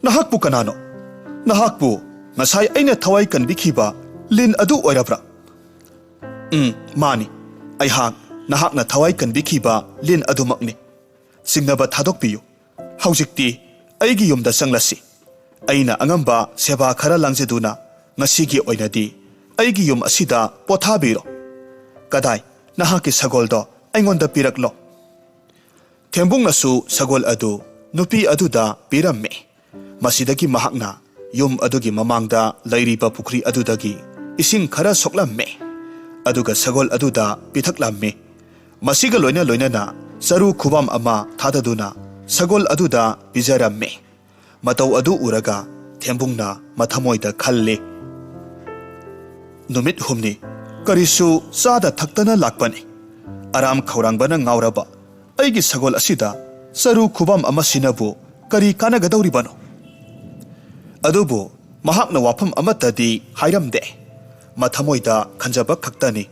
ꯅꯍꯥꯛꯄꯨ ꯀꯅꯥꯅꯣ? ꯅꯍꯥꯛꯄꯨ ꯉꯁꯥꯏ ꯑꯩꯅ ꯊꯋꯥꯏ ꯀꯟꯕꯤꯈꯤꯕ ꯂꯤꯟ ꯑꯗꯨ ꯑꯣꯏꯔꯕ꯭ꯔꯥ? ꯃꯥꯅꯤ, ꯑꯩꯍꯥꯛ ꯅꯍꯥꯛꯅ ꯊꯋꯥꯏ ꯀꯟꯕꯤꯈꯤꯕ ꯂꯤꯟ ꯑꯗꯨꯃꯛꯅꯤ꯫ ꯆꯤꯡꯅꯕ ꯊꯥꯗꯣꯛꯄꯤꯌꯨ꯫ ꯍꯧꯖꯤꯛꯇꯤ ꯑꯩꯒꯤ ꯌꯨꯝꯗ ꯆꯪꯂꯁꯤ꯫ ꯑꯩꯅ ꯑꯉꯝꯕ ꯁꯦꯕꯥ ꯈꯔ ꯂꯥꯡꯖꯗꯨꯅ ꯉꯁꯤꯒꯤ ꯑꯣꯏꯅꯗꯤ ꯑꯩꯒꯤ ꯌꯨꯝ ꯑꯁꯤꯗ ꯄꯣꯊꯥꯕꯤꯔꯣ꯫ ꯀꯗꯥꯏ, ꯅꯍꯥꯛꯀꯤ ꯁꯒꯣꯜꯗꯣ ꯑꯩꯉꯣꯟꯗ ꯄꯤꯔꯛꯂꯣ꯫ ꯊꯦꯝꯕꯨꯡꯅꯁꯨ ꯁꯒꯣꯜ ꯑꯗꯨ ꯅꯨꯄꯤ ꯑꯗꯨꯗ ꯄꯤꯔꯝꯃꯤ꯫ ꯃꯁꯤꯗꯒꯤ ꯃꯍꯥꯛꯅ ꯌꯨꯝ ꯑꯗꯨꯒꯤ ꯃꯃꯥꯡꯗ ꯂꯩꯔꯤꯕ ꯄꯨꯈ꯭ꯔꯤ ꯑꯗꯨꯗꯒꯤ ꯏꯁꯤꯡ ꯈꯔ ꯁꯣꯛꯂꯝꯃꯤ ꯑꯗꯨꯒ ꯁꯒꯣꯜ ꯑꯗꯨꯗ ꯄꯤꯊꯛꯂꯝꯃꯤ ꯃꯁꯤꯒ ꯂꯣꯏꯅꯅ ꯆꯔꯨ ꯈꯨꯕꯝ ꯑꯃ ꯊꯥꯗꯗꯨꯅ ꯁꯒꯣꯜ ꯑꯗꯨꯗ ꯄꯤꯖꯔꯝꯃꯤ ꯃꯇꯧ ꯑꯗꯨ ꯎꯔꯒ ꯊꯦꯝꯕꯨꯡꯅ ꯃꯊꯃꯣꯏꯗ ꯈꯜꯂꯤ ꯅꯨꯃꯤꯠ ꯍꯨꯝꯅꯤ ꯀꯔꯤꯁꯨ ꯆꯥꯗ ꯊꯛꯇꯅ ꯂꯥꯛꯄꯅꯤ ꯑꯔꯥꯝ ꯈꯧꯔꯥꯡꯕꯅ ꯉꯥꯎꯔꯕ ꯑꯩꯒꯤ ꯁꯒꯣꯜ ꯑꯁꯤꯗ ꯆꯔꯨ ꯈꯨꯕꯝ ꯑꯃꯁꯤꯅꯕꯨ ꯀꯔꯤ ꯀꯥꯟꯅꯒꯗꯧꯔꯤꯕꯅꯣ ꯑꯗꯨꯕꯨ ꯃꯍꯥꯛꯅ ꯋꯥꯐꯝ ꯑꯃꯠꯇꯗꯤ ꯍꯥꯏꯔꯝꯗꯦ ꯃꯊꯃꯣꯏꯗ ꯈꯟꯖꯕ ꯈꯛꯇꯅꯤ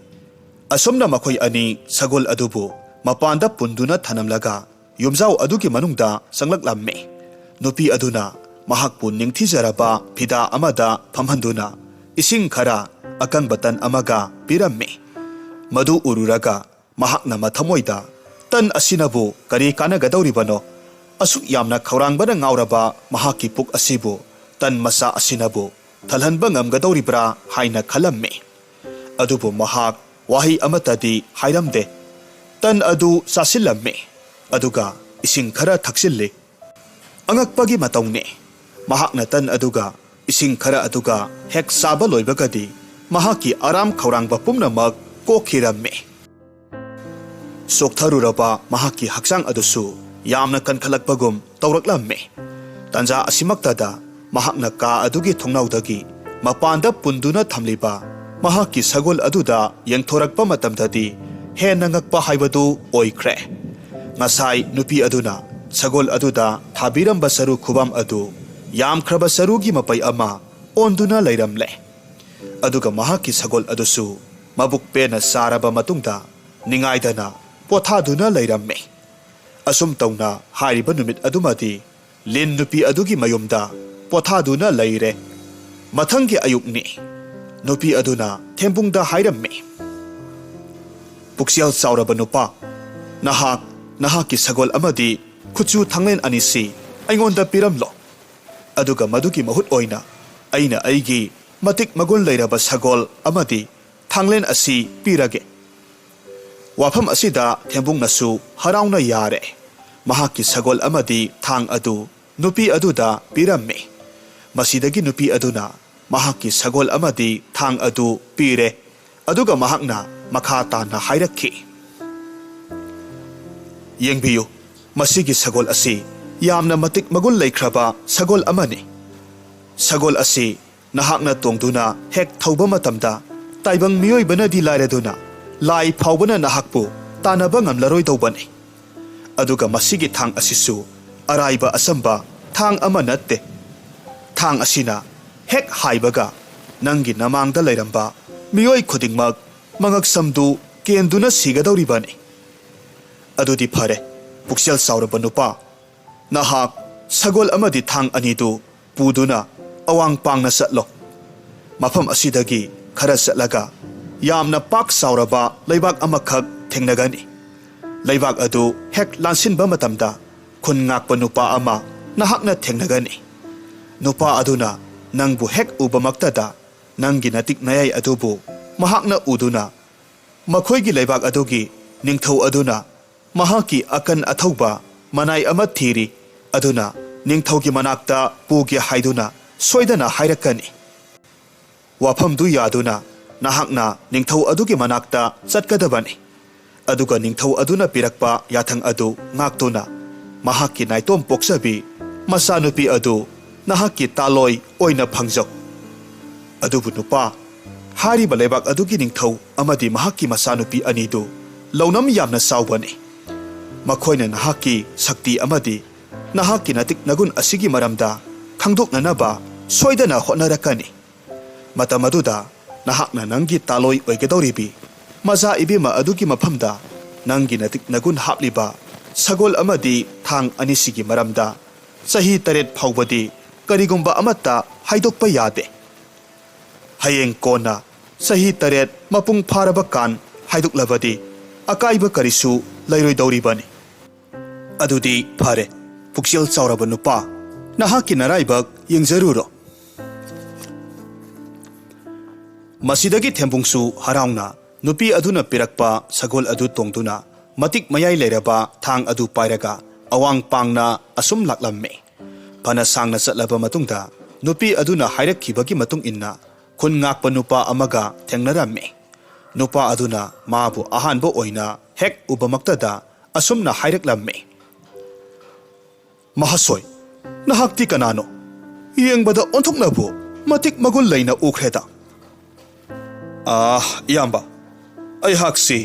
ꯑꯁꯨꯝꯅ ꯃꯈꯣꯏ ꯑꯅꯤ ꯁꯒꯣꯜ ꯑꯗꯨꯕꯨ ꯃꯄꯥꯟꯗ ꯄꯨꯟꯗꯨꯅ ꯊꯅꯝꯂꯒ ꯌꯨꯝꯖꯥꯎ ꯑꯗꯨꯒꯤ ꯃꯅꯨꯡꯗ ꯆꯪꯂꯛꯂꯝꯃꯤ ꯅꯨꯄꯤ ꯑꯗꯨꯅ ꯃꯍꯥꯛꯄꯨ ꯅꯤꯡꯊꯤꯖꯔꯕ ꯐꯤꯗꯥ ꯑꯃꯗ ꯐꯝꯍꯟꯗꯨꯅ ꯏꯁꯤꯡ ꯈꯔ ꯑꯀꯪꯕ ꯇꯟ ꯑꯃꯒ ꯄꯤꯔꯝꯃꯤ ꯃꯗꯨ ꯎꯔꯨꯔꯒ ꯃꯍꯥꯛꯅ ꯃꯊꯃꯣꯏꯗ ꯇꯟ ꯑꯁꯤꯅꯕꯨ ꯀꯔꯤ ꯀꯥꯟꯅꯒꯗꯧꯔꯤꯕꯅꯣ ꯑꯁꯨꯛ ꯌꯥꯝꯅ ꯈꯧꯔꯥꯡꯕꯅ ꯉꯥꯎꯔꯕ ꯃꯍꯥꯛꯀꯤ ꯄꯨꯛ ꯑꯁꯤꯕꯨ ꯇꯟ ꯃꯆꯥ ꯑꯁꯤꯅꯕꯨ ꯊꯜꯍꯟꯕ ꯉꯝꯒꯗꯧꯔꯤꯕ꯭ꯔꯥ ꯍꯥꯏꯅ ꯈꯜꯂꯝꯃꯤ ꯑꯗꯨꯕꯨ ꯃꯍꯥꯛ ꯋꯥꯍꯩ ꯑꯃꯠꯇꯗꯤ ꯍꯥꯏꯔꯝꯗꯦ ꯇꯟ ꯑꯗꯨ ꯆꯥꯁꯤꯜꯂꯝꯃꯤ ꯑꯗꯨꯒ ꯏꯁꯤꯡ ꯈꯔ ꯊꯛꯆꯤꯜꯂꯤ ꯑꯉꯛꯄꯒꯤ ꯃꯇꯧꯅꯤ ꯃꯍꯥꯛꯅ ꯇꯟ ꯑꯗꯨꯒ ꯏꯁꯤꯡ ꯈꯔ ꯑꯗꯨꯒ ꯍꯦꯛ ꯆꯥꯕ ꯂꯣꯏꯕꯒꯗꯤ ꯃꯍꯥꯛꯀꯤ ꯑꯔꯥꯝ ꯈꯧꯔꯥꯡꯕ ꯄꯨꯝꯅꯃꯛ ꯀꯣꯛꯈꯤꯔꯝꯃꯤ ꯆꯣꯛꯊꯔꯨꯔꯕ ꯃꯍꯥꯛꯀꯤ ꯍꯛꯆꯥꯡ ꯑꯗꯨꯁꯨ ꯌꯥꯝꯅ ꯀꯟꯈꯠꯂꯛꯄꯒꯨꯝ ꯇꯧꯔꯛꯂꯝꯃꯤ ꯇꯟꯖꯥ ꯑꯁꯤꯃꯛꯇꯗ ꯃꯍꯥꯛꯅ ꯀꯥ ꯑꯗꯨꯒꯤ ꯊꯣꯡꯅꯥꯎꯗꯒꯤ ꯃꯄꯥꯟꯗ ꯄꯨꯟꯗꯨꯅ ꯊꯝꯂꯤꯕ ꯃꯍꯥꯛꯀꯤ ꯁꯒꯣꯜ ꯑꯗꯨꯗ ꯌꯦꯡꯊꯣꯔꯛꯄ ꯃꯇꯝꯗꯗꯤ ꯍꯦꯟꯅ ꯉꯛꯄ ꯍꯥꯏꯕꯗꯨ ꯑꯣꯏꯈ꯭ꯔꯦ ꯉꯁꯥꯏ ꯅꯨꯄꯤ ꯑꯗꯨꯅ ꯁꯒꯣꯜ ꯑꯗꯨꯗ ꯊꯥꯕꯤꯔꯝꯕ ꯆꯔꯨ ꯈꯨꯕꯝ ꯑꯗꯨ ꯌꯥꯝꯈ꯭ꯔꯕ ꯆꯔꯨꯒꯤ ꯃꯄꯩ ꯑꯃ ꯑꯣꯟꯗꯨꯅ ꯂꯩꯔꯝꯂꯦ ꯑꯗꯨꯒ ꯃꯍꯥꯛꯀꯤ ꯁꯒꯣꯜ ꯑꯗꯨꯁꯨ ꯃꯕꯨꯛ ꯄꯦꯟꯅ ꯆꯥꯔꯕ ꯃꯇꯨꯡꯗ ꯅꯤꯡꯉꯥꯏꯗꯅ ꯄꯣꯊꯥꯗꯨꯅ ꯂꯩꯔꯝꯃꯤ ꯑꯁꯨꯝ ꯇꯧꯅ ꯍꯥꯏꯔꯤꯕ ꯅꯨꯃꯤꯠ ꯑꯗꯨꯃꯗꯤ ꯂꯤꯟ ꯅꯨꯄꯤ ꯑꯗꯨꯒꯤ ꯃꯌꯨꯝꯗ ꯄꯣꯊꯥꯗꯨꯅ ꯂꯩꯔꯦ ꯃꯊꯪꯒꯤ ꯑꯌꯨꯛꯅꯤ ꯅꯨꯄꯤ ꯑꯗꯨꯅ ꯊꯦꯝꯕꯨꯡꯗ ꯍꯥꯏꯔꯝꯃꯤ ꯄꯨꯛꯆꯦꯜ ꯆꯥꯎꯔꯕ ꯅꯨꯄꯥ ꯅꯍꯥꯛꯀꯤ ꯁꯒꯣꯜ ꯑꯃꯗꯤ ꯈꯨꯠꯆꯨ ꯊꯥꯡꯂꯦꯟ ꯑꯅꯤꯁꯤ ꯑꯩꯉꯣꯟꯗ ꯄꯤꯔꯝꯂꯣ ꯑꯗꯨꯒ ꯃꯗꯨꯒꯤ ꯃꯍꯨꯠ ꯑꯣꯏꯅ ꯑꯩꯅ ꯑꯩꯒꯤ ꯃꯇꯤꯛ ꯃꯒꯨꯟ ꯂꯩꯔꯕ ꯁꯒꯣꯜ ꯑꯃꯗꯤ ꯊꯥꯡꯂꯦꯟ ꯑꯁꯤ ꯄꯤꯔꯒꯦ ꯋꯥꯐꯝ ꯑꯁꯤꯗ ꯊꯦꯝꯕꯨꯡꯅꯁꯨ ꯍꯔꯥꯎꯅ ꯌꯥꯔꯦ ꯃꯍꯥꯛꯀꯤ ꯁꯒꯣꯜ ꯑꯃꯗꯤ ꯊꯥꯡ ꯑꯗꯨ ꯅꯨꯄꯤ ꯑꯗꯨꯗ ꯄꯤꯔꯝꯃꯤ ꯃꯁꯤꯗꯒꯤ ꯅꯨꯄꯤ ꯑꯗꯨꯅ ꯃꯍꯥꯛꯀꯤ ꯁꯒꯣꯜ ꯑꯃꯗꯤ ꯊꯥꯡ ꯑꯗꯨ ꯄꯤꯔꯦ ꯑꯗꯨꯒ ꯃꯍꯥꯛꯅ ꯃꯈꯥ ꯇꯥꯅ ꯍꯥꯏꯔꯛꯈꯤ ꯌꯦꯡꯕꯤꯌꯨ ꯃꯁꯤꯒꯤ ꯁꯒꯣꯜ ꯑꯁꯤ ꯌꯥꯝꯅ ꯃꯇꯤꯛ ꯃꯒꯨꯟ ꯂꯩꯈ꯭ꯔꯕ ꯁꯒꯣꯜ ꯑꯃꯅꯤ ꯁꯒꯣꯜ ꯑꯁꯤ ꯅꯍꯥꯛꯅ ꯇꯣꯡꯗꯨꯅ ꯍꯦꯛ ꯊꯧꯕ ꯃꯇꯝꯗ ꯇꯥꯏꯕꯪ ꯃꯤꯑꯣꯏꯕꯅꯗꯤ ꯂꯥꯏꯔꯗꯨꯅ ꯂꯥꯏ ꯐꯥꯎꯕꯅ ꯅꯍꯥꯛꯄꯨ ꯇꯥꯟꯅꯕ ꯉꯝꯂꯔꯣꯏꯗꯧꯕꯅꯤ ꯑꯗꯨꯒ ꯃꯁꯤꯒꯤ ꯊꯥꯡ ꯑꯁꯤꯁꯨ ꯑꯔꯥꯏꯕ ꯑꯆꯝꯕ ꯊꯥꯡ ꯑꯃ ꯅꯠꯇꯦ ꯊꯥꯡ ꯑꯁꯤꯅ ꯍꯦꯛ ꯍꯥꯏꯕꯒ ꯅꯪꯒꯤ ꯅꯃꯥꯡꯗ ꯂꯩꯔꯝꯕ ꯃꯤꯑꯣꯏ ꯈꯨꯗꯤꯡꯃꯛ ꯃꯉꯛꯁꯝꯗꯨ ꯀꯦꯟꯗꯨꯅ ꯁꯤꯒꯗꯧꯔꯤꯕꯅꯤ ꯑꯗꯨꯗꯤ ꯐꯔꯦ ꯄꯨꯛꯆꯦꯜ ꯆꯥꯎꯔꯕ ꯅꯨꯄꯥ ꯅꯍꯥꯛ ꯁꯒꯣꯜ ꯑꯃꯗꯤ ꯊꯥꯡ ꯑꯅꯤꯗꯨ ꯄꯨꯗꯨꯅ ꯑꯋꯥꯡ ꯄꯥꯡꯅ ꯆꯠꯂꯣ ꯃꯐꯝ ꯑꯁꯤꯗꯒꯤ ꯈꯔ ꯆꯠꯂꯒ ꯌꯥꯝꯅ ꯄꯥꯛ ꯆꯥꯎꯔꯕ ꯂꯩꯕꯥꯛ ꯑꯃꯈꯛ ꯊꯦꯡꯅꯒꯅꯤ ꯂꯩꯕꯥꯛ ꯑꯗꯨ ꯍꯦꯛ ꯂꯥꯟꯁꯤꯟꯕ ꯃꯇꯝꯗ ꯈꯨꯟ ꯉꯥꯛꯄ ꯅꯨꯄꯥ ꯑꯃ ꯅꯍꯥꯛꯅ ꯊꯦꯡꯅꯒꯅꯤ ꯅꯨꯄꯥ ꯑꯗꯨꯅ ꯅꯪꯕꯨ ꯍꯦꯛ ꯎꯕꯃꯛꯇꯗ ꯅꯪꯒꯤ ꯅꯇꯤꯛ ꯅꯌꯥꯏ ꯑꯗꯨꯕꯨ ꯃꯍꯥꯛꯅ ꯎꯗꯨꯅ ꯃꯈꯣꯏꯒꯤ ꯂꯩꯕꯥꯛ ꯑꯗꯨꯒꯤ ꯅꯤꯡꯊꯧ ꯑꯗꯨꯅ ꯃꯍꯥꯛꯀꯤ ꯑꯀꯟ ꯑꯊꯧꯕ ꯃꯅꯥꯏ ꯑꯃ ꯊꯤꯔꯤ ꯑꯗꯨꯅ ꯅꯤꯡꯊꯧꯒꯤ ꯃꯅꯥꯛꯇ ꯄꯨꯒꯦ ꯍꯥꯏꯗꯨꯅ ꯁꯣꯏꯗꯅ ꯍꯥꯏꯔꯛꯀꯅꯤ ꯋꯥꯐꯝꯗꯨ ꯌꯥꯗꯨꯅ ꯅꯍꯥꯛꯅ ꯅꯤꯡꯊꯧ ꯑꯗꯨꯒꯤ ꯃꯅꯥꯛꯇ ꯆꯠꯀꯗꯕꯅꯤ ꯑꯗꯨꯒ ꯅꯤꯡꯊꯧ ꯑꯗꯨꯅ ꯄꯤꯔꯛꯄ ꯌꯥꯊꯪ ꯑꯗꯨ ꯉꯥꯛꯇꯨꯅ ꯃꯍꯥꯛꯀꯤ ꯅꯥꯏꯇꯣꯝ ꯄꯣꯛꯆꯕꯤ ꯃꯆꯥꯅꯨꯄꯤ ꯑꯗꯨ ꯅꯍꯥꯛꯀꯤ ꯇꯥꯂꯣꯏ ꯑꯣꯏꯅ ꯐꯪꯖꯧ ꯑꯗꯨꯕꯨ ꯅꯨꯄꯥ ꯍꯥꯏꯔꯤꯕ ꯂꯩꯕꯥꯛ ꯑꯗꯨꯒꯤ ꯅꯤꯡꯊꯧ ꯑꯃꯗꯤ ꯃꯍꯥꯛꯀꯤ ꯃꯆꯥꯅꯨꯄꯤ ꯑꯅꯤꯗꯨ ꯂꯧꯅꯝ ꯌꯥꯝꯅ ꯆꯥꯎꯕꯅꯤ ꯃꯈꯣꯏꯅ ꯅꯍꯥꯛꯀꯤ ꯁꯛꯇꯤ ꯑꯃꯗꯤ ꯅꯍꯥꯛꯀꯤ ꯅꯇꯤꯛ ꯅꯒꯨꯟ ꯑꯁꯤꯒꯤ ꯃꯔꯝꯗ ꯈꯪꯗꯣꯛꯅꯅꯕ ꯁꯣꯏꯗꯅ ꯍꯣꯠꯅꯔꯛꯀꯅꯤ ꯃꯇꯝ ꯑꯗꯨꯗ ꯅꯍꯥꯛꯅ ꯅꯪꯒꯤ ꯇꯥꯂꯣꯏ ꯑꯣꯏꯒꯗꯧꯔꯤꯕꯤ ꯃꯆꯥ ꯏꯕꯦꯝꯃ ꯑꯗꯨꯒꯤ ꯃꯐꯝꯗ ꯅꯪꯒꯤ ꯅꯇꯤꯛ ꯅꯒꯨꯟ ꯍꯥꯞꯂꯤꯕ ꯁꯒꯣꯜ ꯑꯃꯗꯤ ꯊꯥꯡ ꯑꯅꯤꯁꯤꯒꯤ मरमदा चही 8 फाउबदी करिगुंबा अमत्ता हाइदोकपा यादे हयेंग कोना चही 8 मपुंग फारबा कान हाइदोकलबदी अकाइबा करिसु लैरोइदौरिबनी अदुदी फारे पुक्सेल चावरबा नुपा नहाकी नराइबक यंगजरुरो मसीदगी थेंबुंगसु हराउना नुपी अदुना पिरकपा सगोल अदु तोंगदुना मतिक मयाई लेरबा थांग अदु पाइरगा अवांग पांगना असुम लाकलम्मे फना सांगना चटलबा मतुंगदा नुपी अदुना हाइरक्खिबगी मतुंग इन्ना खुन ngakpa nupa amaga thengnarame nupa aduna mabu ahanbo oina hek ubamaktada asumna hairaklamme mahasoi nahakti kanano yengbada onthoknabu matik magul leina ukhreda iyamba ai haksi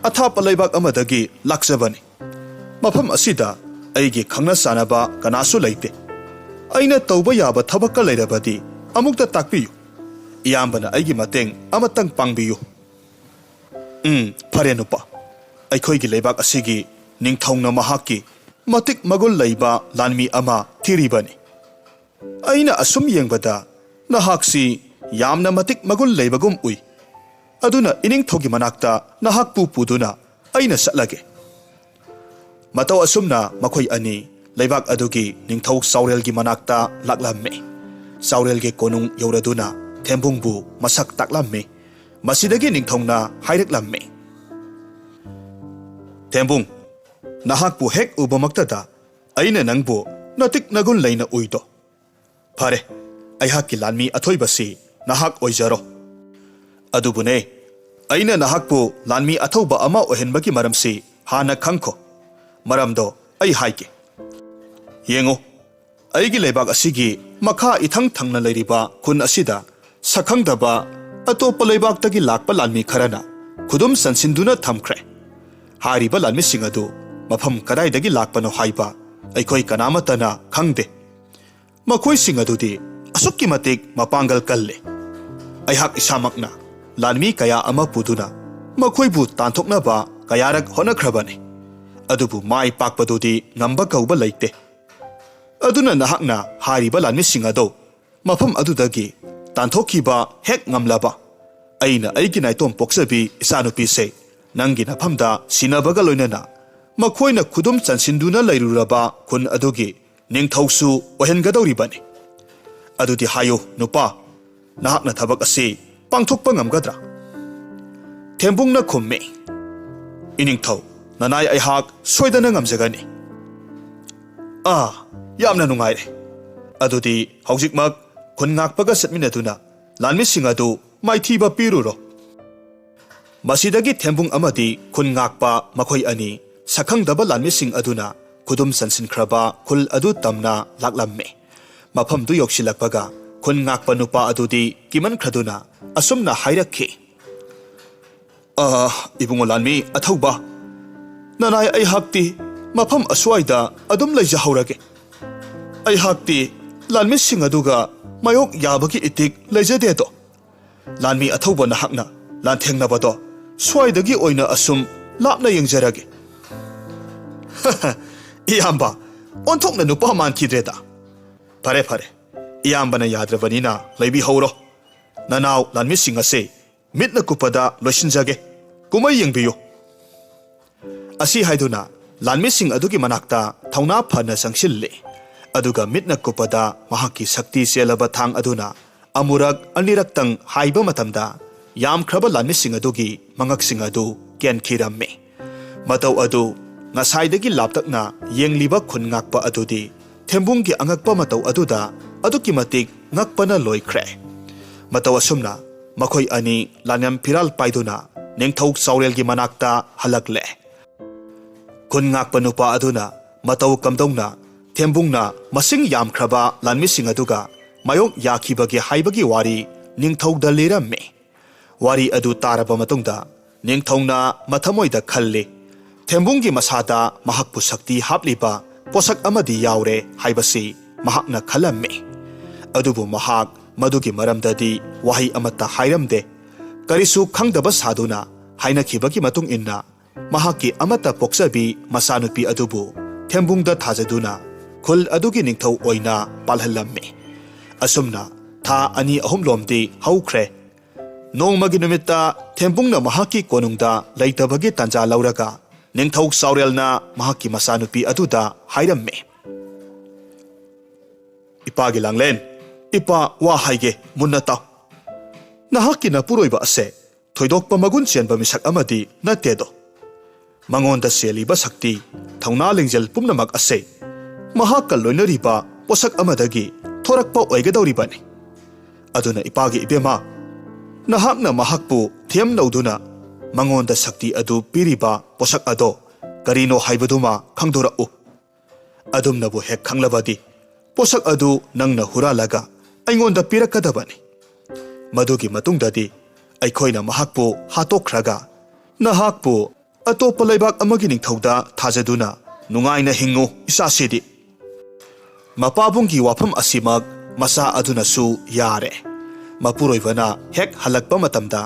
athapa leibak amadagi lakjabani mafam asida aigi khangna sanaba kanasu leite aina tauba yaba thabakka leirabadi amukta takpiyu iyambana aigi mateng amatang pangbiyu fare nupa aikhoigi leibak asigi ningthongna mahaki matik magul leiba lanmi ama thiribani aina asum yengbada nahaksi yamna matik magul leibagum ui aduna ining thogi manakta nahakpu puduna aina satlage matau asumna makhoi ani leibak adugi ningthau saurel gi manakta laklamme saurel ge konung yoraduna thembungbu masak taklamme masidagi ningthongna haireklamme thembung nahakpu hek ubamaktada aina nangbu natik nagul leina uido fare aihaki lanmi athoibasi nahak oijaro adubune aina nahakpu lanmi athauba ama ohenbagi maramsi hana khangkho maramdo ai haike yengo aigi lebak asigi makha ithang thangna leiriba khun asida sakhangdaba atopa lebak tagi lakpa lanmi kharana khudum sansinduna thamkhre hariba lanmi singadu mafam kadai dagi lakpano haiba aikoi kanamatana khangde makhoi singadudi asukki matik mapangal kalle aihak isamakna lanmi kaya ama puduna makhoi bu tanthokna ba kayarak honakhrabani adubu mai pakpadudi ngamba kauba leite aduna nahakna hariba lanmi singado mafam adudagi tanthokhiba hek ngamlaba aina aigi naitom poksabi isanupi se nangi nafamda sinabaga loinana makoina khudum chansinduna leiruraba khun adugi ningthausu ohengadoribani adudi hayo nupa nahakna thabak ase pangthokpa ngamgadra thembungna khumme iningthau nanai aihak soidana ngamjagani yamna nungaire adudi haujikmak khun ngakpaga satminaduna lanmi singadu maithiba piruro masidagi thembung amadi khun ngakpa makhoi ani sakhangdaba lanmi sing aduna khudum sansinkraba khul adu tamna laklamme mafam du yoksilakpaga khun ngakpa nupa adudi kiman khraduna asumna hairakhi ibungo lanmi athauba nanai ai hakti mafam aswaida adum leija haurage ai hakti lanmi sing aduga mayok yabagi itik leijade to lanmi athauba na hakna lan thengnabado swaidagi oina asum lapna yengjarage iyamba onthokna nupa man khidreda fare fare iyambana yadrabanina leibi horo nanaw lanmi sing ase mitna kupada loisinjage kumai yengbiyo asi haiduna lanmi sing adugi manakta thauna phana sangsille aduga mitna kupada mahaki sakti selaba thang aduna amurak aniraktang haiba matamda yam khraba lanmi sing adugi mangak sing adu ken khiramme matau adu ngasaidagi laptakna yengliba khun ngakpa adudi thembunggi angakpa matau aduda aduki matik ngakpana loikhre matau asumna makhoi ani lanyam phiral paiduna nengthau saurelgi manakta halakle khun ngakpa nupa aduna matau kamdongna thembungna masing yam khraba lanmi sing aduga mayok yakhibagi haibagi wari ningthau da leramme wari adu taraba matungda ningthongna mathamoida khalle thembunggi masada mahakpu sakti hapliba posak amadi yaure haibasi mahakna khalamme adubu mahak madugi maramdadi wahi amata hairamde karisu khangdaba saduna haina khibagi matung inna mahaki amata poksabi masanupi adubu thembungda thajaduna khul adugi ningthau oina palhalamme asumna tha ani ahum lomdi haukhre nongmagi numita thembungna mahaki konungda leitabagi tanja lauraga ningthau saurelna mahaki masanupi aduda hairamme ipagi langlen ipa wa haige munata nahaki na puroiba ase thoidokpa magun chenba misak amadi natedo mangonda seliba sakti thauna lengjel pumnamak ase mahakal loinariba posak amadagi थोरक्पा ओइगदौरिबनि अदुना इपागी इबेमा नहाकना महाकपु थेम नौदुना मंगोंदा शक्ति अदु पीरिबा पोषक अदो करीनो हाइबदुमा खंगदोरउ अदुमनबु हेक खंगलबदी पोषक अदु नंगना हुरालगा अइंगोंदा पीरकदबनि मदुगी मतुंगददी अइखोइना महाकपु हातोखरगा नहाकपु अतोप्पा लैबाक अमगी निंगथौदा थाजदुना नुंगाइना हिंगु इसासिदी मपाबुंगी वाफम असिमक मसा अदुनसु यारे मपुरोइबना हेक हलक्पा मतमदा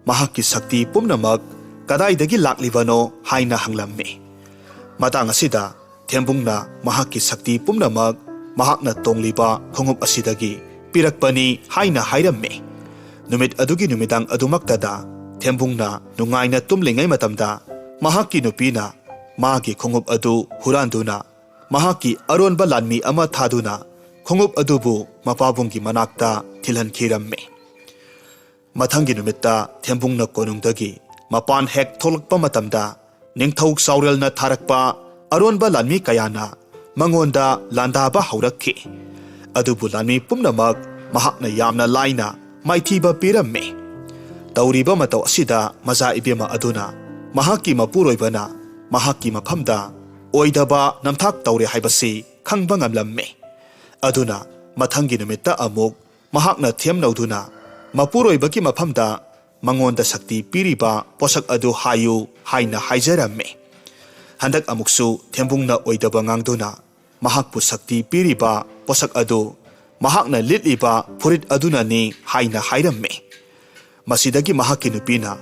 महाकि शक्ति पुमनमक कदाइदगी लाक्लिबनो हाइना हंगलम्मे मतांग असिदा थेंबुंगना महाकि शक्ति पुमनमक महाकना तोंगलिबा खोंगुप असिदगी पिरकपनी हाइना हाइरम्मे नुमित अदुगी नुमिदांग अदुमक्तदा थेंबुंगना नुंगाइना तुमलिंगै मतमदा महाकि नुपीना मागी खोंगुप अदु हुरांदुना महाकि अरोनबा लानमी अमा थादुना खोंगुप अदुबु मपाबुंगी मनाक्ता थिलहनखिरम्मे मथंगी नुमित्ता थेंबुंगना कोनुंगदगी मपान हेक थोलकपा मतमदा निंगथौ साउरेलना थारकपा अरोनबा लानमी कयाना मंगोंदा लांदाबा हौरक्खि अदुबु लानमी पुमनमक महाकना यामना लाइना माइथीबा पिरम्मे तौरीबा मतौ असिदा मजा इबेमा अदुना महाकि मपुरोइबना महाकि मफमदा ओइदबा नमथाक तौरे हाइबसी खंगबा ngamlamme अदुना मथंगी नुमित्ता अमुक महाकना थेम नौदुना मपुरोइबकी मफमदा मंगोंदा शक्ति पीरिबा पोषक अदु हायु हाइना हाइजरम्मे हंदक अमुकसु थेंबुंगना ओइदबा ngang महाकपु शक्ति पीरिबा पोषक अदु महाकना लिटलिबा फुरित अदुनानी हाइना हाइरम्मे मसिदगी महाकि नुपीना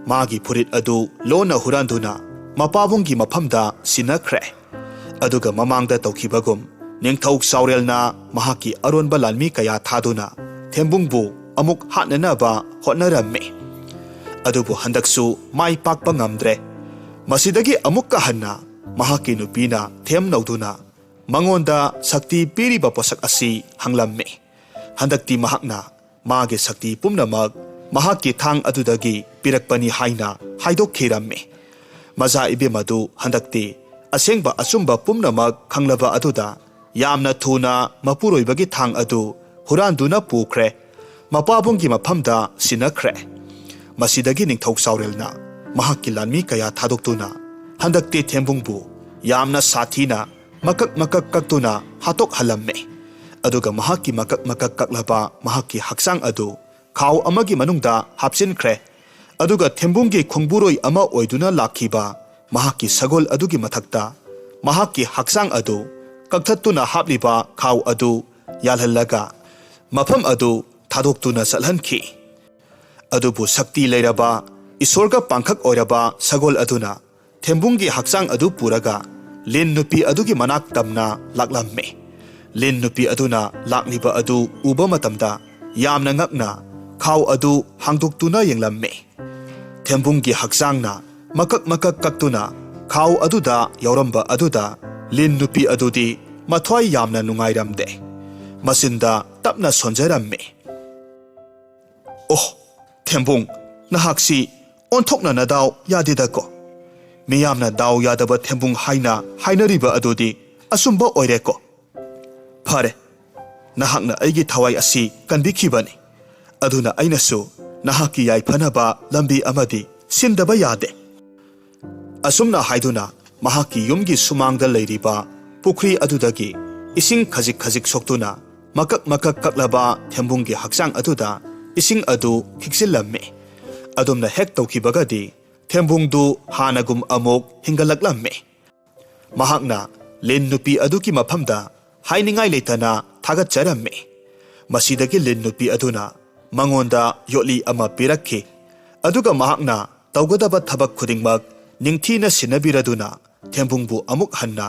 मागी फुरित अदु लोना हुरांदुना मपाबुंगी मफमदा सिनख्रे अदुगा ममांगदा तौखिबगुम निंगथौ साउरेलना महाकि अरोनबा लानमी कया थादुना थेंबुंगबु अमुक हाटननबा होटनरम्मे अदुबु हंदकसु माइ पाकपा ngamdre मसिदगी अमुक हन्ना महाकि नुपीना थेम नौदुना मंगोंदा शक्ति पीरिबा पोषक असि हंगलम्मे हंदकती महाकना मागे शक्ति पुमनमक महाकि थांग अदुदगी पिरकपनी हाइना हाइदोखिरम्मे मजा इबेमदु हंदकती असेंगबा अचुंबा पुमनमक खंगलबा अदुदा यामना थुना मपुरोइबगी थांग अदु हुरांदुना पुख्रे मपाबुंगी मफमदा सिनख्रे मसिदगी निंगथौ साउरेलना महाकि लानमी कया थादोक्तुना हंदकती थेंबुंगबु यामना साथीना मकक मकक कक्तुना हातोक हलम्मे अदुगा महाकि मकक मकक कक्लबा महाकि हक्सांग अदु खाव अमगी मनुंगदा हापसिनख्रे अदुगा थेंबुंगी खुंगबुरोई अमा ओइदुना लाखिबा महाकि सगोल अदुगी मथक्ता महाकि हक्सांग अदु कक्थत्तुना हापलिबा खाव अदु यालहल्लगा मफम अदु थादोक्तुना चलहनखि अदुबु शक्ति लेरबा ईश्वरगा पांखक ओइरबा सगोल अदुना थेंबुंगी हक्सांग अदु पुरगा लिन नुपी अदुगी मनाक तमना लाक्लम्मे लिन नुपी अदुना लाक्लिबा अदु उबा मतमदा यामना ngakna खाव अदु हांदोक्तुना येंगलम्मे थेंबुंगी हक्सांगना मकक मकक कक्तुना खाव अदुदा यौरंबा अदुदा लिन नुपी अदुदी मथ्वाई यामना नुंगाइरमदे मसिंदा तपना सोंजरम्मे ओह थेंबुंग नहाक्सी ओंथोकना नदाव यादिदको मियामना दाव यादबा थेंबुंग हाइना हाइनरिबा अदुदी असुंबा ओइरेको फरे नहाकना अइगी थवाई असि कनबिखिबनी अदुना अइनसु नहाकी याइफनबा लंबी अमदी सिंदबा यादे असुमना हाइदुना महाकी युमगी सुमांगदा लैरिबा पुखरी अदुदगी इसिंग खजिक खजिक सोक्तुना मकक मकक कक्लबा थेंबुंगी हक्सांग अदुदा इसिंग अदु खिक्सिलम्मे अदुमना हेक तौखिबगदी थेंबुंगदु हानगुम अमुक हिंगलक्लम्मे महाकना लिन नुपी अदुकी मफमदा हाइनिंगाई लेतना थागतचरम्मे मसिदगी लिन नुपी अदुना मंगोंदा योली अमा पिरक्खि अदुगा महाकना तौगदबा थबक खुदिंगमक निंगथीना सिनबिरदुना थेंबुंगबु अमुक हन्ना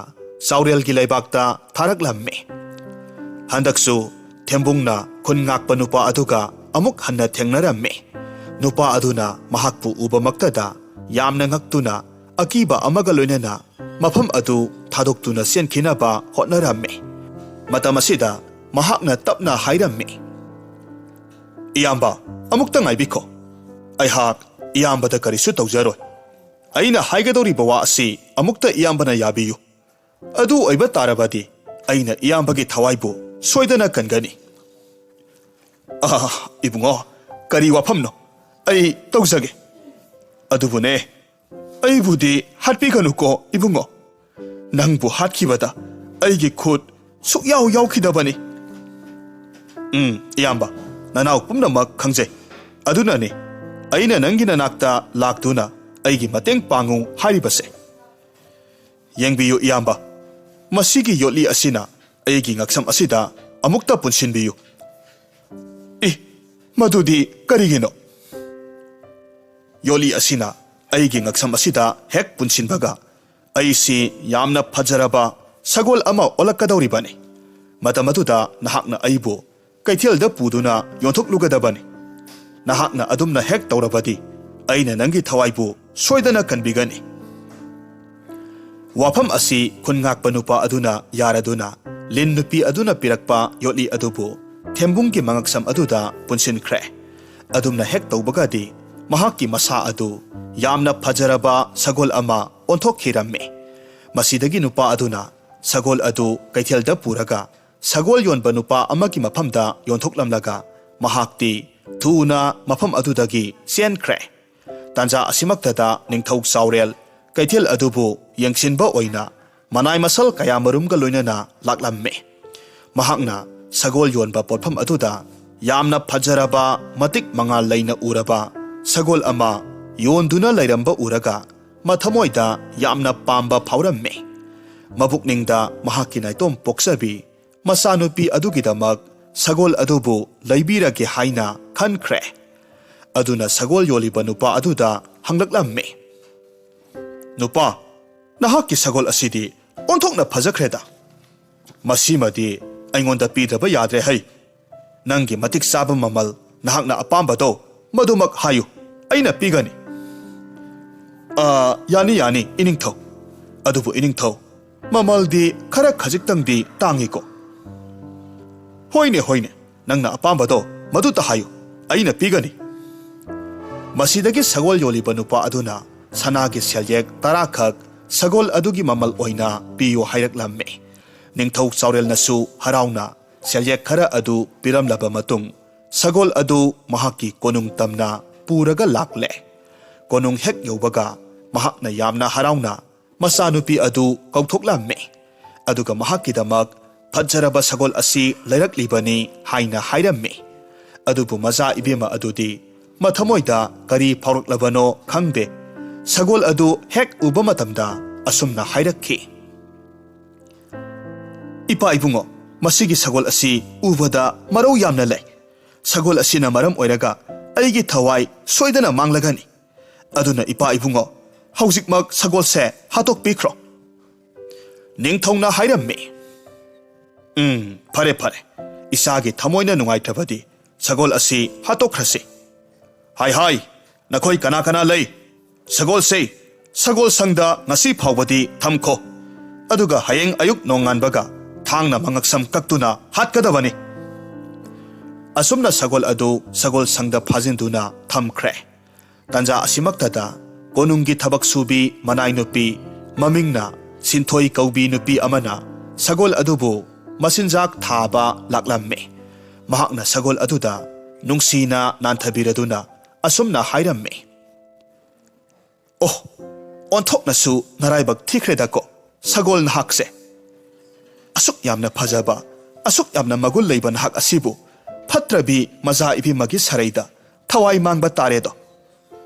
साउरेलगी लैबाक्ता थारकलम्मे हंदकसु थेंबुंगना खुनंगाकपा नुपा अदुगा अमुक हन्ना थेंगनरम्मे नुपा अदुना महाकपु उबमक्तदा यामना ngaktuna अकीबा अमगा लोइनना मफम अदु थादोक्तुना सेनखिनबा होटनरम्मे मतम असिदा महाकना तपना हाइरम्मे इयाम्बा अमुक्ता ngaibiko अइहाक इयाम्बदा करिसु तौजरोय अइना हाइगदौरिबा वा असि अमुक्ता इयाम्बना याबियु अदु ओइबा तारबादी अइना इयाम्बगी थवाइबु सोइदना कनगनी इबुंगो करी वाफमनो अई तौजगे अदुबुने अईबुदी हाटपिगनुको इबुंगो नंगबु हाटखिबदा अईगी खुद सुयाव यावखिदबनी इयाम्बा ननाव पुमनमक खंगजे अदुनाने अईना नंगी ननाक्ता लाक्तुना अईगी मतेंग पांगु हारिबसे येंगबियु इयाम्बा मसीगी योली असिना अईगी ngaksam asida amukta punsinbiyu मधुदी करिगिनो योली असिना अईगी ngaksam asida हेक पुनसिनबगा अईसी यामना फजरबा सगोल अमा ओलक्कदौरिबनी मतमदुदा नहाकना अईबु कैथेलदा पुदुना योंथोकलुगदबनी नहाकना अदुमना हेक तौरबदी अईना नंगी थवाइबु सोयदना कनबिगनी वाफम असि खुनगाकपा नुपा अदुना यारदुना लिन नुपी अदुना पिरकपा योली अदुबु थेम्बुंगी मंगक्सम अदुदा पुनसिनख्रे अदुमना हेक तौबगादी महाकी मसा अदु यामना फजरबा सगोल अमा ओंथोकखिरम्मे मसीदगी नुपा अदुना सगोल अदु कैथेलदा पुरगा सगोल योनबा नुपा अमाकी मफमदा योंथोकलमलगा महाक्ति थुना मफम अदुदगी सेनख्रे तांजा असिमक्तदा निंगथौ सावरेल कैथेल अदुबु यंगसिनबा ओइना मनाय मसल कयामरुमगा लोइनना लाक्लम्मे महाकना सगोल योनबा पोटफम अदुदा यामना फजरबा मतिक मंगाल लैना उरबा सगोल अमा योनदुना लैरंबा उरगा मथमोइदा यामना पाम्बा फावरम्मे मबुकनिंगदा महाकी नाइतोम पोक्सबी मसानुपी अदुगिदमक सगोल अदुबु लैबीरगे हाइना खनख्रे अदुना सगोल योलिबा नुपा अदुदा हंगलक्लम्मे नुपा नहाकी सगोल असिदी ओंथोकना फजख्रेदा मसीमदी अइंगोंदा पीदबा याद्रे है नंगी मतिक साबा ममल नहाकना अपाम्बदो मदुमक हायु अइना पीगनी यानी यानी इनिंगथौ अदुबु इनिंगथौ ममलदी खरा खजिक्तंगदी तांगिको होइने होइने नंगना अपाम्बदो मदुता हायु अइना पीगनी मसीदगी सगोल योलिबा नुपा अदुना सनागी सेलयेक तराखक सगोल अदुगी ममल ओइना पियो हाइरक्लम्मे निंगथौ चावरेलनसु हराउना सेलयेक खरा अदु पिरमलबा मतुंग सगोल अदु महाकी कोनुंग तमना पुरगा लाक्ले कोनुंग हेक यौबगा महाकना यामना हराउना मसानुपी अदु कौथोकलम्मे अदुगा महाकीदमक फजरबा सगोल असि लैरक्लिबनी हाइना हाइरम्मे अदुबु मजा इबेमा अदुदी मथमोइदा करी फाउरक्लबनो खंगदे सगोल अदु हेक उबा मतमदा असुमना हाइरक्खि इपा इबुंगो मसिगी सगोल असि उबदा मरौ यामना लै सगोल असिना मरम ओइरगा अइगी थवाई सोइदना मांगलगनी अदुना इपा इबुंगो हौजिकमक सगोल से हातोक पिख्रो निंगथौना हाइरम्मे फरे फरे इसागी थमोइना नुंगाइथबदी सगोल असि हातोख्रसे हाय हाय नखोई कना कना लै सगोल से सगोल संगदा ngasi फावबदी थमखो अदुगा हयेंग अयुक नोंगानबगा थांगना मंगक्सम कक्तुना हाटकदबनी असुमना सगोल अदु सगोल संगदा फाजिनदुना थमख्रे तंजा असिमक्तदा कोनुंगी थबक सुबी मनाई नुपी ममिंगना सिंथोई कौबी नुपी अमना सगोल अदुबु मसिनजाक थाबा लाक्लम्मे महाकना सगोल अदुदा नुंगसीना नानथबिरदुना असुमना हाइरम्मे ओह ओंथोकनसु नराइबक थिख्रेदाको सगोल नहाकसे असुक यामना फजबा असुक यामना मगुल लैबा नहाक असिबु फत्रबी मजा इबी मगी सराइदा थवाई मांगबा तारेदो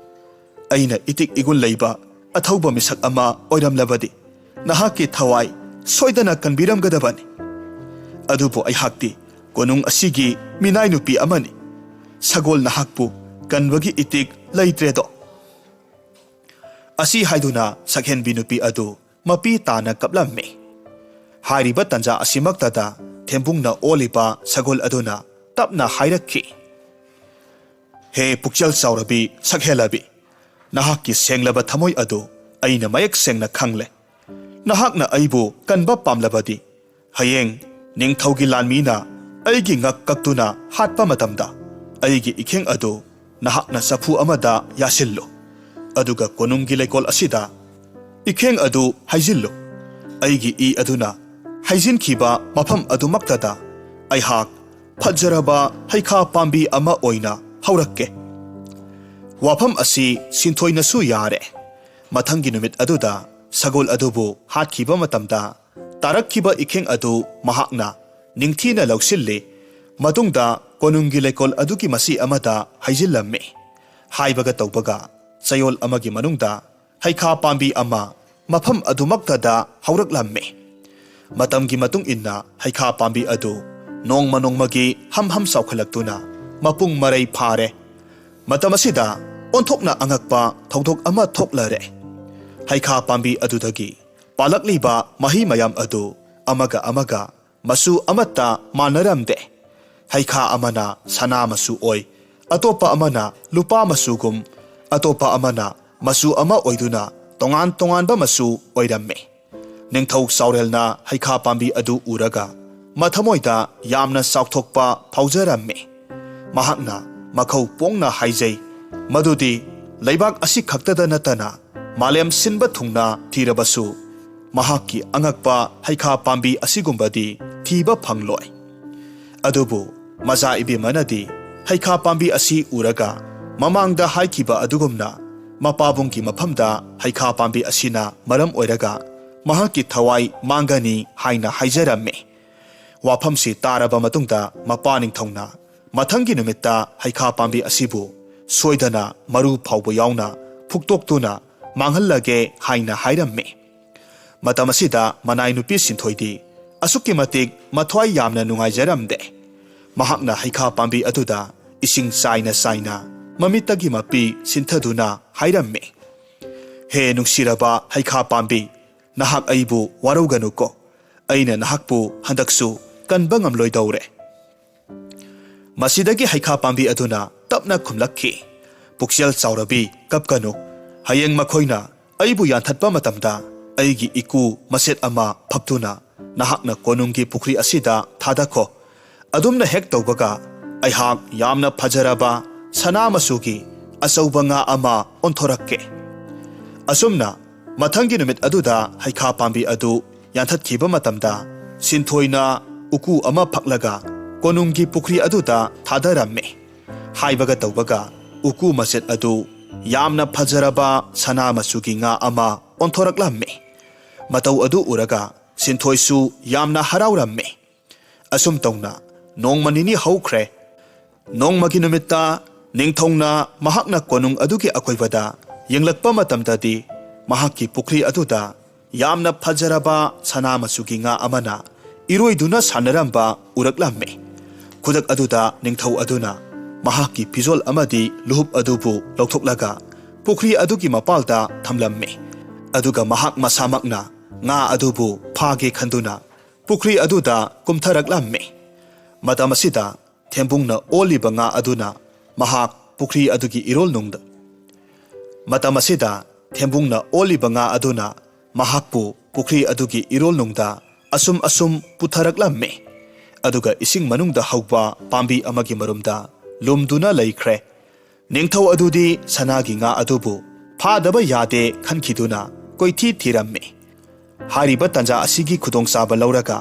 अइना इतिक इगुल लैबा अथौबा मिसक अमा ओइरमलबदी नहाकी थवाई सोइदना कनबिरमगदबनी अदुबु अइहाक्ति कोनुंग असिगी मिनाई नुपी अमनी सगोल नहाकपु कनबगी इतिक लैत्रेदो असी हाइदुना सखेनबी नुपी अदु मपी ताना कपलम्मे हारिबा तंजा असिमक्तदा थेम्बुंगना ओलिबा सगोल अदुना तपना हाइरक्खि हे पुक्चल चावरबी सखेलबी नहाकी सेंगलबा थमोय अदु अइना मयक सेंगना खंगले नहाकना अइबु कनबा पामलबदी हयेंग निंगथौगी लानमीना अइगी ngak कक्तुना हाटपा मतमदा अइगी इखेंग अदु नहाकना सफु अमदा यासिल्लो अदुगा कोनुंगी लेकोल असिदा इखेंग अदु हाइजिल्लो अइगी इ अदुना हाइजिन खिबा मफम अदुमक्तदा अइहाक ꯐꯖꯔꯕ ꯍꯩꯈꯥ ꯄꯥꯝꯕꯤ ꯑꯃ ꯑꯣꯏꯅ ꯍꯧꯔꯛꯀꯦ꯫ ꯋꯥꯐꯝ ꯑꯁꯤ ꯁꯤꯟꯊꯣꯏꯅꯁꯨ ꯌꯥꯔꯦ꯫ ꯃꯊꯪꯒꯤ ꯅꯨꯃꯤꯠ ꯑꯗꯨꯗ ꯁꯒꯣꯜ ꯑꯗꯨꯕꯨ ꯍꯥꯠꯈꯤꯕ ꯃꯇꯝꯗ ꯇꯥꯔꯛꯈꯤꯕ ꯏꯈꯦꯡ ꯑꯗꯨ ꯃꯍꯥꯛꯅ ꯅꯤꯡꯊꯤꯅ ꯂꯧꯁꯤꯜꯂꯤ꯫ ꯃꯇꯨꯡꯗ ꯀꯣꯅꯨꯡꯒꯤ ꯂꯩꯀꯣꯜ ꯑꯗꯨꯒꯤ ꯃꯁꯤ ꯑꯃꯗ ꯍꯩꯖꯤꯜꯂꯝꯃꯤ꯫ ꯍꯥꯏꯕꯒ ꯇꯧꯕꯒ ꯆꯌꯣꯜ ꯑꯃꯒꯤ ꯃꯅꯨꯡꯗ ꯍꯩꯈꯥ ꯄꯥꯝꯕꯤ ꯑꯃ ꯃꯐꯝ ꯑꯗꯨꯃꯛꯇꯗ ꯍꯧꯔꯛꯂꯝꯃꯤ꯫ ꯃꯇꯝꯒꯤ ꯃꯇꯨꯡ ꯏꯟꯅ ꯍꯩꯈꯥ ꯄꯥꯝꯕꯤ ꯑꯗꯨ ꯅꯣꯡꯃ ꯅꯣꯡꯃꯒꯤ ꯍꯝ ꯍꯝ ꯆꯥꯎꯈꯠꯂꯛꯇꯨꯅ ꯃꯄꯨꯡ ꯃꯔꯩ ꯐꯥꯔꯦ꯫ ꯃꯇꯝ ꯑꯁꯤꯗ ꯑꯣꯟꯊꯣꯛꯅ ꯑꯉꯛꯄ ꯊꯧꯗꯣꯛ ꯑꯃ ꯊꯣꯛꯂꯔꯦ꯫ ꯍꯩꯈꯥ ꯄꯥꯝꯕꯤ ꯑꯗꯨꯗꯒꯤ ꯄꯥꯜꯂꯛꯂꯤꯕ ꯃꯍꯩ ꯃꯌꯥꯝ ꯑꯗꯨ ꯑꯃꯒ ꯑꯃꯒ ꯃꯆꯨ ꯑꯃꯠꯇ ꯃꯥꯟꯅꯔꯝꯗꯦ꯫ ꯍꯩꯈꯥ ꯑꯃꯅ ꯁꯅꯥ ꯃꯆꯨ ꯑꯣꯏ, ꯑꯇꯣꯞꯄ ꯑꯃꯅ ꯂꯨꯄꯥ ꯃꯆꯨꯒꯨꯝ, ꯑꯇꯣꯞꯄ ꯑꯃꯅ ꯃꯆꯨ ꯑꯃ ꯑꯣꯏꯗꯨꯅ ꯇꯣꯉꯥꯟ ꯇꯣꯉꯥꯟꯕ ꯃꯆꯨ ꯑꯣꯏꯔꯝꯃꯤ꯫ ꯅꯤꯡꯊꯧ ꯆꯥꯎꯔꯦꯜꯅ ꯍꯩꯈꯥ ꯄꯥꯝꯕꯤ ꯑꯗꯨ ꯎꯔꯒ ꯃꯊꯃꯣꯏꯗ ꯌꯥꯝꯅ ꯆꯥꯎꯊꯣꯛꯄ ꯐꯥꯎꯖꯔꯝꯃꯤ꯫ ꯃꯍꯥꯛꯅ ꯃꯈꯧ ꯄꯣꯡꯅ ꯍꯥꯏꯖꯩ ꯃꯗꯨꯗꯤ ꯂꯩꯕꯥꯛ ꯑꯁꯤ ꯈꯛꯇꯗ ꯅꯠꯇꯅ ꯃꯥꯂꯦꯝ ꯁꯤꯟꯕ ꯊꯨꯡꯅ ꯊꯤꯔꯕꯁꯨ ꯃꯍꯥꯛꯀꯤ ꯑꯉꯛꯄ ꯍꯩꯈꯥ ꯄꯥꯝꯕꯤ ꯑꯁꯤꯒꯨꯝꯕꯗꯤ ꯊꯤꯕ ꯐꯪꯂꯣꯏ꯫ ꯑꯗꯨꯕꯨ ꯃꯆꯥ ꯏꯕꯦꯝꯃꯅꯗꯤ ꯍꯩꯈꯥ ꯄꯥꯝꯕꯤ ꯑꯁꯤ ꯎꯔꯒ ꯃꯃꯥꯡꯗ ꯍꯥꯏꯈꯤꯕ ꯑꯗꯨꯒꯨꯝꯅ ꯃꯄꯥꯕꯨꯡꯒꯤ ꯃꯐꯝꯗ ꯍꯩꯈꯥ ꯄꯥꯝꯕꯤ ꯑꯁꯤꯅ ꯃꯔꯝ ꯑꯣꯏꯔꯒ ꯃꯍꯥꯛꯀꯤ ꯊꯋꯥꯏ ꯃꯥꯡꯒꯅꯤ ꯍꯥꯏꯅ ꯍꯥꯏꯖꯔꯝꯃꯤ꯫ ꯋꯥꯐꯝꯁꯤ ꯇꯥꯔꯕ ꯃꯇꯨꯡꯗ ꯃꯄꯥ ꯅꯤꯡꯊꯧꯅ ꯃꯊꯪꯒꯤ ꯅꯨꯃꯤꯠꯇ ꯍꯩꯈꯥ ꯄꯥꯝꯕꯤ ꯑꯁꯤꯕꯨ ꯁꯣꯏꯗꯅ ꯃꯔꯨ ꯐꯥꯎꯕ ꯌꯥꯎꯅ ꯐꯨꯛꯇꯣꯛꯇꯨꯅ ꯃꯥꯡꯍꯜꯂꯒꯦ ꯍꯥꯏꯅ ꯍꯥꯏꯔꯝꯃꯤ꯫ ꯃꯇꯝ ꯑꯁꯤꯗ ꯃꯅꯥꯏ ꯅꯨꯄꯤ ꯁꯤꯟꯊꯣꯏꯗꯤ ꯑꯁꯨꯛꯀꯤ ꯃꯇꯤꯛ ꯃꯊ꯭ꯋꯥꯏ ꯌꯥꯝꯅ ꯅꯨꯡꯉꯥꯏꯖꯔꯝꯗꯦ꯫ ꯃꯍꯥꯛꯅ ꯍꯩꯈꯥ ꯄꯥꯝꯕꯤ ꯑꯗꯨꯗ ꯏꯁꯤꯡ ꯆꯥꯏꯅ ꯆꯥꯏꯅ ꯃꯃꯤꯠꯇꯒꯤ ꯃꯄꯤ ꯁꯤꯟꯊꯗꯨꯅ ꯍꯥꯏꯔꯝꯃꯤ, "ꯍꯦ ꯅꯨꯡꯁꯤꯔꯕ ꯍꯩꯈꯥ ꯄꯥꯝꯕꯤ, ꯅꯍꯥꯛ ꯑꯩꯕꯨ ꯋꯥꯔꯧꯒꯅꯨꯀꯣ꯫ ꯑꯩꯅ ꯅꯍꯥꯛꯄꯨ ꯍꯟꯗꯛꯁꯨ ꯀꯟꯕ ꯉꯝꯂꯣꯏꯗꯧꯔꯦ"꯫ ꯃꯁꯤꯗꯒꯤ ꯍꯩꯈꯥ ꯄꯥꯝꯕꯤ ꯑꯗꯨꯅ ꯇꯞꯅ ꯈꯨꯝꯂꯛꯈꯤ, "ꯄꯨꯛꯆꯦꯜ ꯆꯥꯎꯔꯕꯤ, ꯀꯞꯀꯅꯨ꯫ ꯍꯌꯦꯡ ꯃꯈꯣꯏꯅ ꯑꯩꯕꯨ ꯌꯥꯟꯊꯠꯄ ꯃꯇꯝꯗ ꯑꯩꯒꯤ ꯏꯀꯨ ꯃꯆꯦꯠ ꯑꯃ ꯐꯞꯇꯨꯅ ꯅꯍꯥꯛꯅ ꯀꯣꯅꯨꯡꯒꯤ ꯄꯨꯈ꯭ꯔꯤ ꯑꯁꯤꯗ ꯊꯥꯗꯈꯣ꯫ ꯑꯗꯨꯝꯅ ꯍꯦꯛ ꯇꯧꯕꯒ ꯑꯩꯍꯥꯛ ꯌꯥꯝꯅ ꯐꯖꯔꯕ ꯁꯅꯥ ꯃꯆꯨꯒꯤ ꯑꯆꯧꯕ ꯉꯥ ꯑꯃ ꯑꯣꯟꯊꯣꯔꯛꯀꯦ"꯫ ꯑꯁꯨꯝꯅ ꯃꯊꯪꯒꯤ ꯅꯨꯃꯤꯠ ꯑꯗꯨꯗ ꯍꯩꯈꯥ ꯄꯥꯝꯕꯤ ꯑꯗꯨ ꯌꯥꯟꯊꯠꯈꯤꯕ ꯃꯇꯝꯗ ꯁꯤꯟꯊꯣꯏꯅ ꯎꯀꯨ ꯑꯃ ꯐꯛꯂꯒ ꯀꯣꯅꯨꯡꯒꯤ ꯄꯨꯈ꯭ꯔꯤ ꯑꯗꯨꯗ ꯊꯥꯗꯔꯝꯃꯤ꯫ ꯍꯥꯏꯕꯒ ꯇꯧꯕꯒ ꯎꯀꯨ ꯃꯆꯦꯠ ꯑꯗꯨ ꯌꯥꯝꯅ ꯐꯖꯔꯕ ꯁꯅꯥ ꯃꯆꯨꯒꯤ ꯉꯥ ꯑꯃ ꯑꯣꯟꯊꯣꯔꯛꯂꯝꯃꯤ꯫ ꯃꯇꯧ ꯑꯗꯨ ꯎꯔꯒ ꯁꯤꯟꯊꯣꯏꯁꯨ ꯌꯥꯝꯅ ꯍꯔꯥꯎꯔꯝꯃꯤ꯫ ꯑꯁꯨꯝ ꯇꯧꯅ ꯅꯣꯡꯃ ꯅꯤꯅꯤ ꯍꯧꯈ꯭ꯔꯦ꯫ ꯅꯣꯡꯃꯒꯤ ꯅꯨꯃꯤꯠꯇ ꯅꯤꯡꯊꯧꯅ ꯃꯍꯥꯛꯅ ꯀꯣꯅꯨꯡ ꯑꯗꯨꯒꯤ ꯑꯀꯣꯏꯕꯗ ꯌꯦꯡꯂꯛꯄ ꯃꯇꯝꯗꯗꯤ ꯃꯍꯥꯛꯀꯤ ꯄꯨꯈ꯭ꯔꯤ ꯑꯗꯨꯗ ꯌꯥꯝꯅ ꯐꯖꯔꯕ ꯁꯅꯥ ꯃꯆꯨꯒꯤ ꯉꯥ ꯑꯃꯅ ꯏꯔꯣꯏꯗꯨꯅ ꯁꯥꯟꯅꯔꯝꯕ ꯎꯔꯛꯂꯝꯃꯤ꯫ ꯈꯨꯗꯛ ꯑꯗꯨꯗ ꯅꯤꯡꯊꯧ ꯑꯗꯨꯅ ꯃꯍꯥꯛꯀꯤ ꯐꯤꯖꯣꯜ ꯑꯃꯗꯤ ꯂꯨꯍꯨꯞ ꯑꯗꯨꯕꯨ ꯂꯧꯊꯣꯛꯂꯒ ꯄꯨꯈ꯭ꯔꯤ ꯑꯗꯨꯒꯤ ꯃꯄꯥꯜꯗ ꯊꯝꯂꯝꯃꯤ꯫ ꯑꯗꯨꯒ ꯃꯍꯥꯛ ꯃꯁꯥꯃꯛꯅ ꯉꯥ ꯑꯗꯨꯕꯨ ꯐꯥꯒꯦ ꯈꯟꯗꯨꯅ ꯄꯨꯈ꯭ꯔꯤ ꯑꯗꯨꯗ ꯀꯨꯝꯊꯔꯛꯂꯝꯃꯤ꯫ ꯃꯇꯝ ꯑꯁꯤꯗ ꯊꯦꯝꯕꯨꯡꯅ ꯑꯣꯜꯂꯤꯕ ꯉꯥ ꯑꯗꯨꯅ ꯃꯍꯥꯛ ꯄꯨꯈ꯭ꯔꯤ ꯑꯗꯨꯒꯤ ꯏꯔꯣꯜꯅꯨꯡꯗ ꯃꯍꯥꯛꯄꯨ ꯄꯨꯈ꯭ꯔꯤ ꯑꯗꯨꯒꯤ ꯏꯔꯣꯜꯅꯨꯡꯗ ꯑꯁꯨꯝ ꯑꯁꯨꯝ ꯄꯨꯊꯔꯛꯂꯝꯃꯤ꯫ ꯑꯗꯨꯒ ꯏꯁꯤꯡ ꯃꯅꯨꯡꯗ ꯍꯧꯕ ꯄꯥꯝꯕꯤ ꯑꯃꯒꯤ ꯃꯔꯨꯝꯗ ꯂꯨꯝꯗꯨꯅ ꯂꯩꯈ꯭ꯔꯦ꯫ ꯅꯤꯡꯊꯧ ꯑꯗꯨꯗꯤ ꯁꯅꯥꯒꯤ ꯉꯥ ꯑꯗꯨꯕꯨ ꯐꯥꯗꯕ ꯌꯥꯗꯦ ꯈꯟꯈꯤꯗꯨꯅ ꯀꯣꯏꯊꯤ ꯊꯤꯔꯝꯃꯤ꯫ ꯍꯥꯏꯔꯤꯕ ꯇꯟꯖꯥ ꯑꯁꯤꯒꯤ ꯈꯨꯗꯣꯡꯆꯥꯕ ꯂꯧꯔꯒ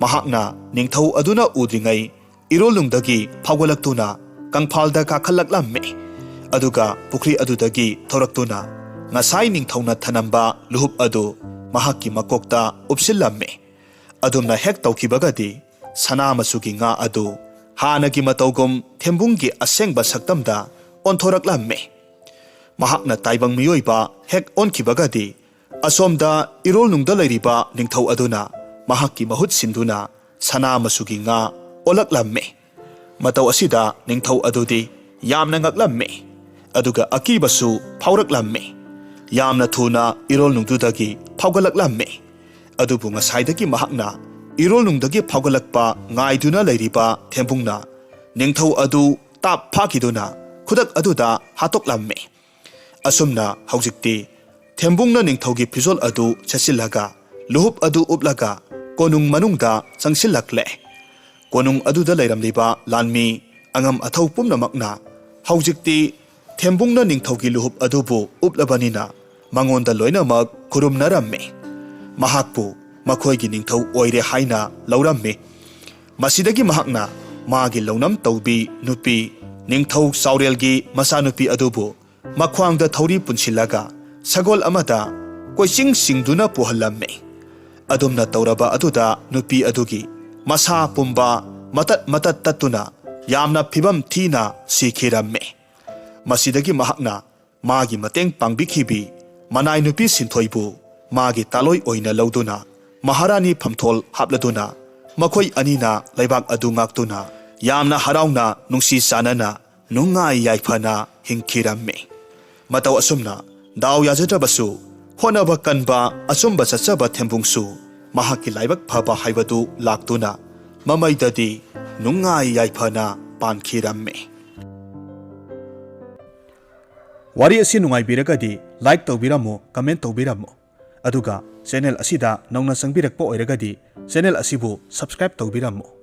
ꯃꯍꯥꯛꯅ ꯅꯤꯡꯊꯧ ꯑꯗꯨꯅ ꯎꯗ꯭ꯔꯤꯉꯩ ꯏꯔꯣꯜꯅꯨꯡꯗꯒꯤ ꯐꯥꯎꯒꯠꯂꯛꯇꯨꯅ ꯀꯪꯐꯥꯜꯗ ꯀꯥꯈꯠꯂꯛꯂꯝꯃꯤ꯫ ꯑꯗꯨꯒ ꯄꯨꯈ꯭ꯔꯤ ꯑꯗꯨꯗꯒꯤ ꯊꯣꯔꯛꯇꯨꯅ ꯉꯁꯥꯏ ꯅꯤꯡꯊꯧꯅ ꯊꯅꯝꯕ ꯂꯨꯍꯨꯞ ꯑꯗꯨ ꯃꯍꯥꯛꯀꯤ ꯃꯀꯣꯛꯇ ꯎꯞꯁꯤꯜꯂꯝꯃꯤ꯫ ꯑꯗꯨꯝꯅ ꯍꯦꯛ ꯇꯧꯈꯤꯕꯒꯗꯤ ꯁꯅꯥ ꯃꯆꯨꯒꯤ ꯉꯥ ꯑꯗꯨ ꯍꯥꯟꯅꯒꯤ ꯃꯇꯧꯒꯨꯝ ꯊꯦꯝꯕꯨꯡꯒꯤ ꯑꯁꯦꯡꯕ ꯁꯛꯇꯝꯗ ꯑꯣꯟꯊꯣꯔꯛꯂꯝꯃꯤ꯫ ꯃꯍꯥꯛꯅ ꯇꯥꯏꯕꯪ ꯃꯤꯑꯣꯏꯕ ꯍꯦꯛ ꯑꯣꯟꯈꯤꯕꯒꯗꯤ ꯑꯁꯣꯝꯗ ꯏꯔꯣꯜꯅꯨꯡꯗ ꯂꯩꯔꯤꯕ ꯅꯤꯡꯊꯧ ꯑꯗꯨꯅ ꯃꯍꯥꯛꯀꯤ ꯃꯍꯨꯠ ꯁꯤꯟꯗꯨꯅ ꯁꯅꯥ ꯃꯆꯨꯒꯤ ꯉꯥ ꯑꯣꯜꯂꯛꯂꯝꯃꯤ꯫ ꯃꯇꯧ ꯑꯁꯤꯗ ꯅꯤꯡꯊꯧ ꯑꯗꯨꯗꯤ ꯌꯥꯝꯅ ꯉꯛꯂꯝꯃꯤ꯫ ꯑꯗꯨꯒ ꯑꯀꯤꯕꯁꯨ ꯐꯥꯎꯔꯛꯂꯝꯃꯤ꯫ ꯌꯥꯝꯅ ꯊꯨꯅ ꯏꯔꯣꯜꯅꯨꯡꯗꯨꯗꯒꯤ ꯐꯥꯎꯒꯠꯂꯛꯂꯝꯃꯤ꯫ ꯑꯗꯨꯕꯨ ꯉꯁꯥꯏꯗꯒꯤ ꯃꯍꯥꯛꯅ ꯏꯔꯣꯜꯅꯨꯡꯗꯒꯤ ꯐꯥꯎꯒꯠꯂꯛꯄ ꯉꯥꯏꯗꯨꯅ ꯂꯩꯔꯤꯕ ꯊꯦꯝꯕꯨꯡꯅ ꯅꯤꯡꯊꯧ ꯑꯗꯨ ꯇꯥꯞ ꯐꯥꯈꯤꯗꯨꯅ ꯈꯨꯗꯛ ꯑꯗꯨꯗ ꯍꯥꯠꯇꯣꯛꯂꯝꯃꯤ꯫ ꯑꯁꯨꯝꯅ ꯍꯧꯖꯤꯛꯇꯤ ꯊꯦꯝꯕꯨꯡꯅ ꯅꯤꯡꯊꯧꯒꯤ ꯐꯤꯖꯣꯜ ꯑꯗꯨ ꯁꯦꯠꯆꯤꯜꯂꯒ ꯂꯨꯍꯨꯞ ꯑꯗꯨ ꯎꯞꯂꯒ ꯀꯣꯅꯨꯡ ꯃꯅꯨꯡꯗ ꯆꯪꯁꯤꯜꯂꯛꯂꯦ꯫ ꯀꯣꯅꯨꯡ ꯑꯗꯨꯗ ꯂꯩꯔꯝꯂꯤꯕ ꯂꯥꯟꯃꯤ ꯑꯉꯝ ꯑꯊꯧ ꯄꯨꯝꯅꯃꯛꯅ ꯍꯧꯖꯤꯛꯇꯤ ꯊꯦꯝꯕꯨꯡꯅ ꯅꯤꯡꯊꯧꯒꯤ ꯂꯨꯍꯨꯞ ꯑꯗꯨꯕꯨ ꯎꯞꯂꯕꯅꯤꯅ ꯃꯉꯣꯟꯗ ꯂꯣꯏꯅꯃꯛ ꯈꯨꯔꯨꯝꯅꯔꯝꯃꯤ꯫ ꯃꯍꯥꯛꯄꯨ ꯃꯈꯣꯏꯒꯤ ꯅꯤꯡꯊꯧ ꯑꯣꯏꯔꯦ ꯍꯥꯏꯅ ꯂꯧꯔꯝꯃꯤ꯫ ꯃꯁꯤꯗꯒꯤ ꯃꯍꯥꯛꯅ मागी लौनम तौबी नुपी निंगथौ साउरेलगी मसानुपी अदुबु मख्वांगदा थौरी पुनसिल्लगा सगोल अमदा कोइचिंग सिंगदुना पुहल्लम्मे अदुमना तौरबा अदुदा नुपी अदुगी मसा पुंबा मतत मतत तत्तुना यामना फिबम थीना सिखिरम्मे मसिदगी महकना मागी मतेंग पांगबिखिबी मनाई नुपी सिंथोइबु मागी तालोई ओइना लौदुना महारानी फमथोल हापलदुना मखोई अनीना लैबाक अदु ngaktuna यामना हराउना नुंसी सानना नुंगाई याइफना हिंखिरम्मे मतौ असुमना दाव याजद्रबसु होनब कनबा असुमब चचब थेंबुंगसु महाकी लाइबक फबा हाइबदु लाक्तुना ममैददी नुंगाई याइफना पानखिरम्मे वारी असि नुंगाइबिरगदी लाइक तौबिरमु कमेंट तौबिरमु अदुगा चैनल असिदा नौना संबिरकपा ओइरगदी चैनल असिबु सब्सक्राइब तौबिरमु।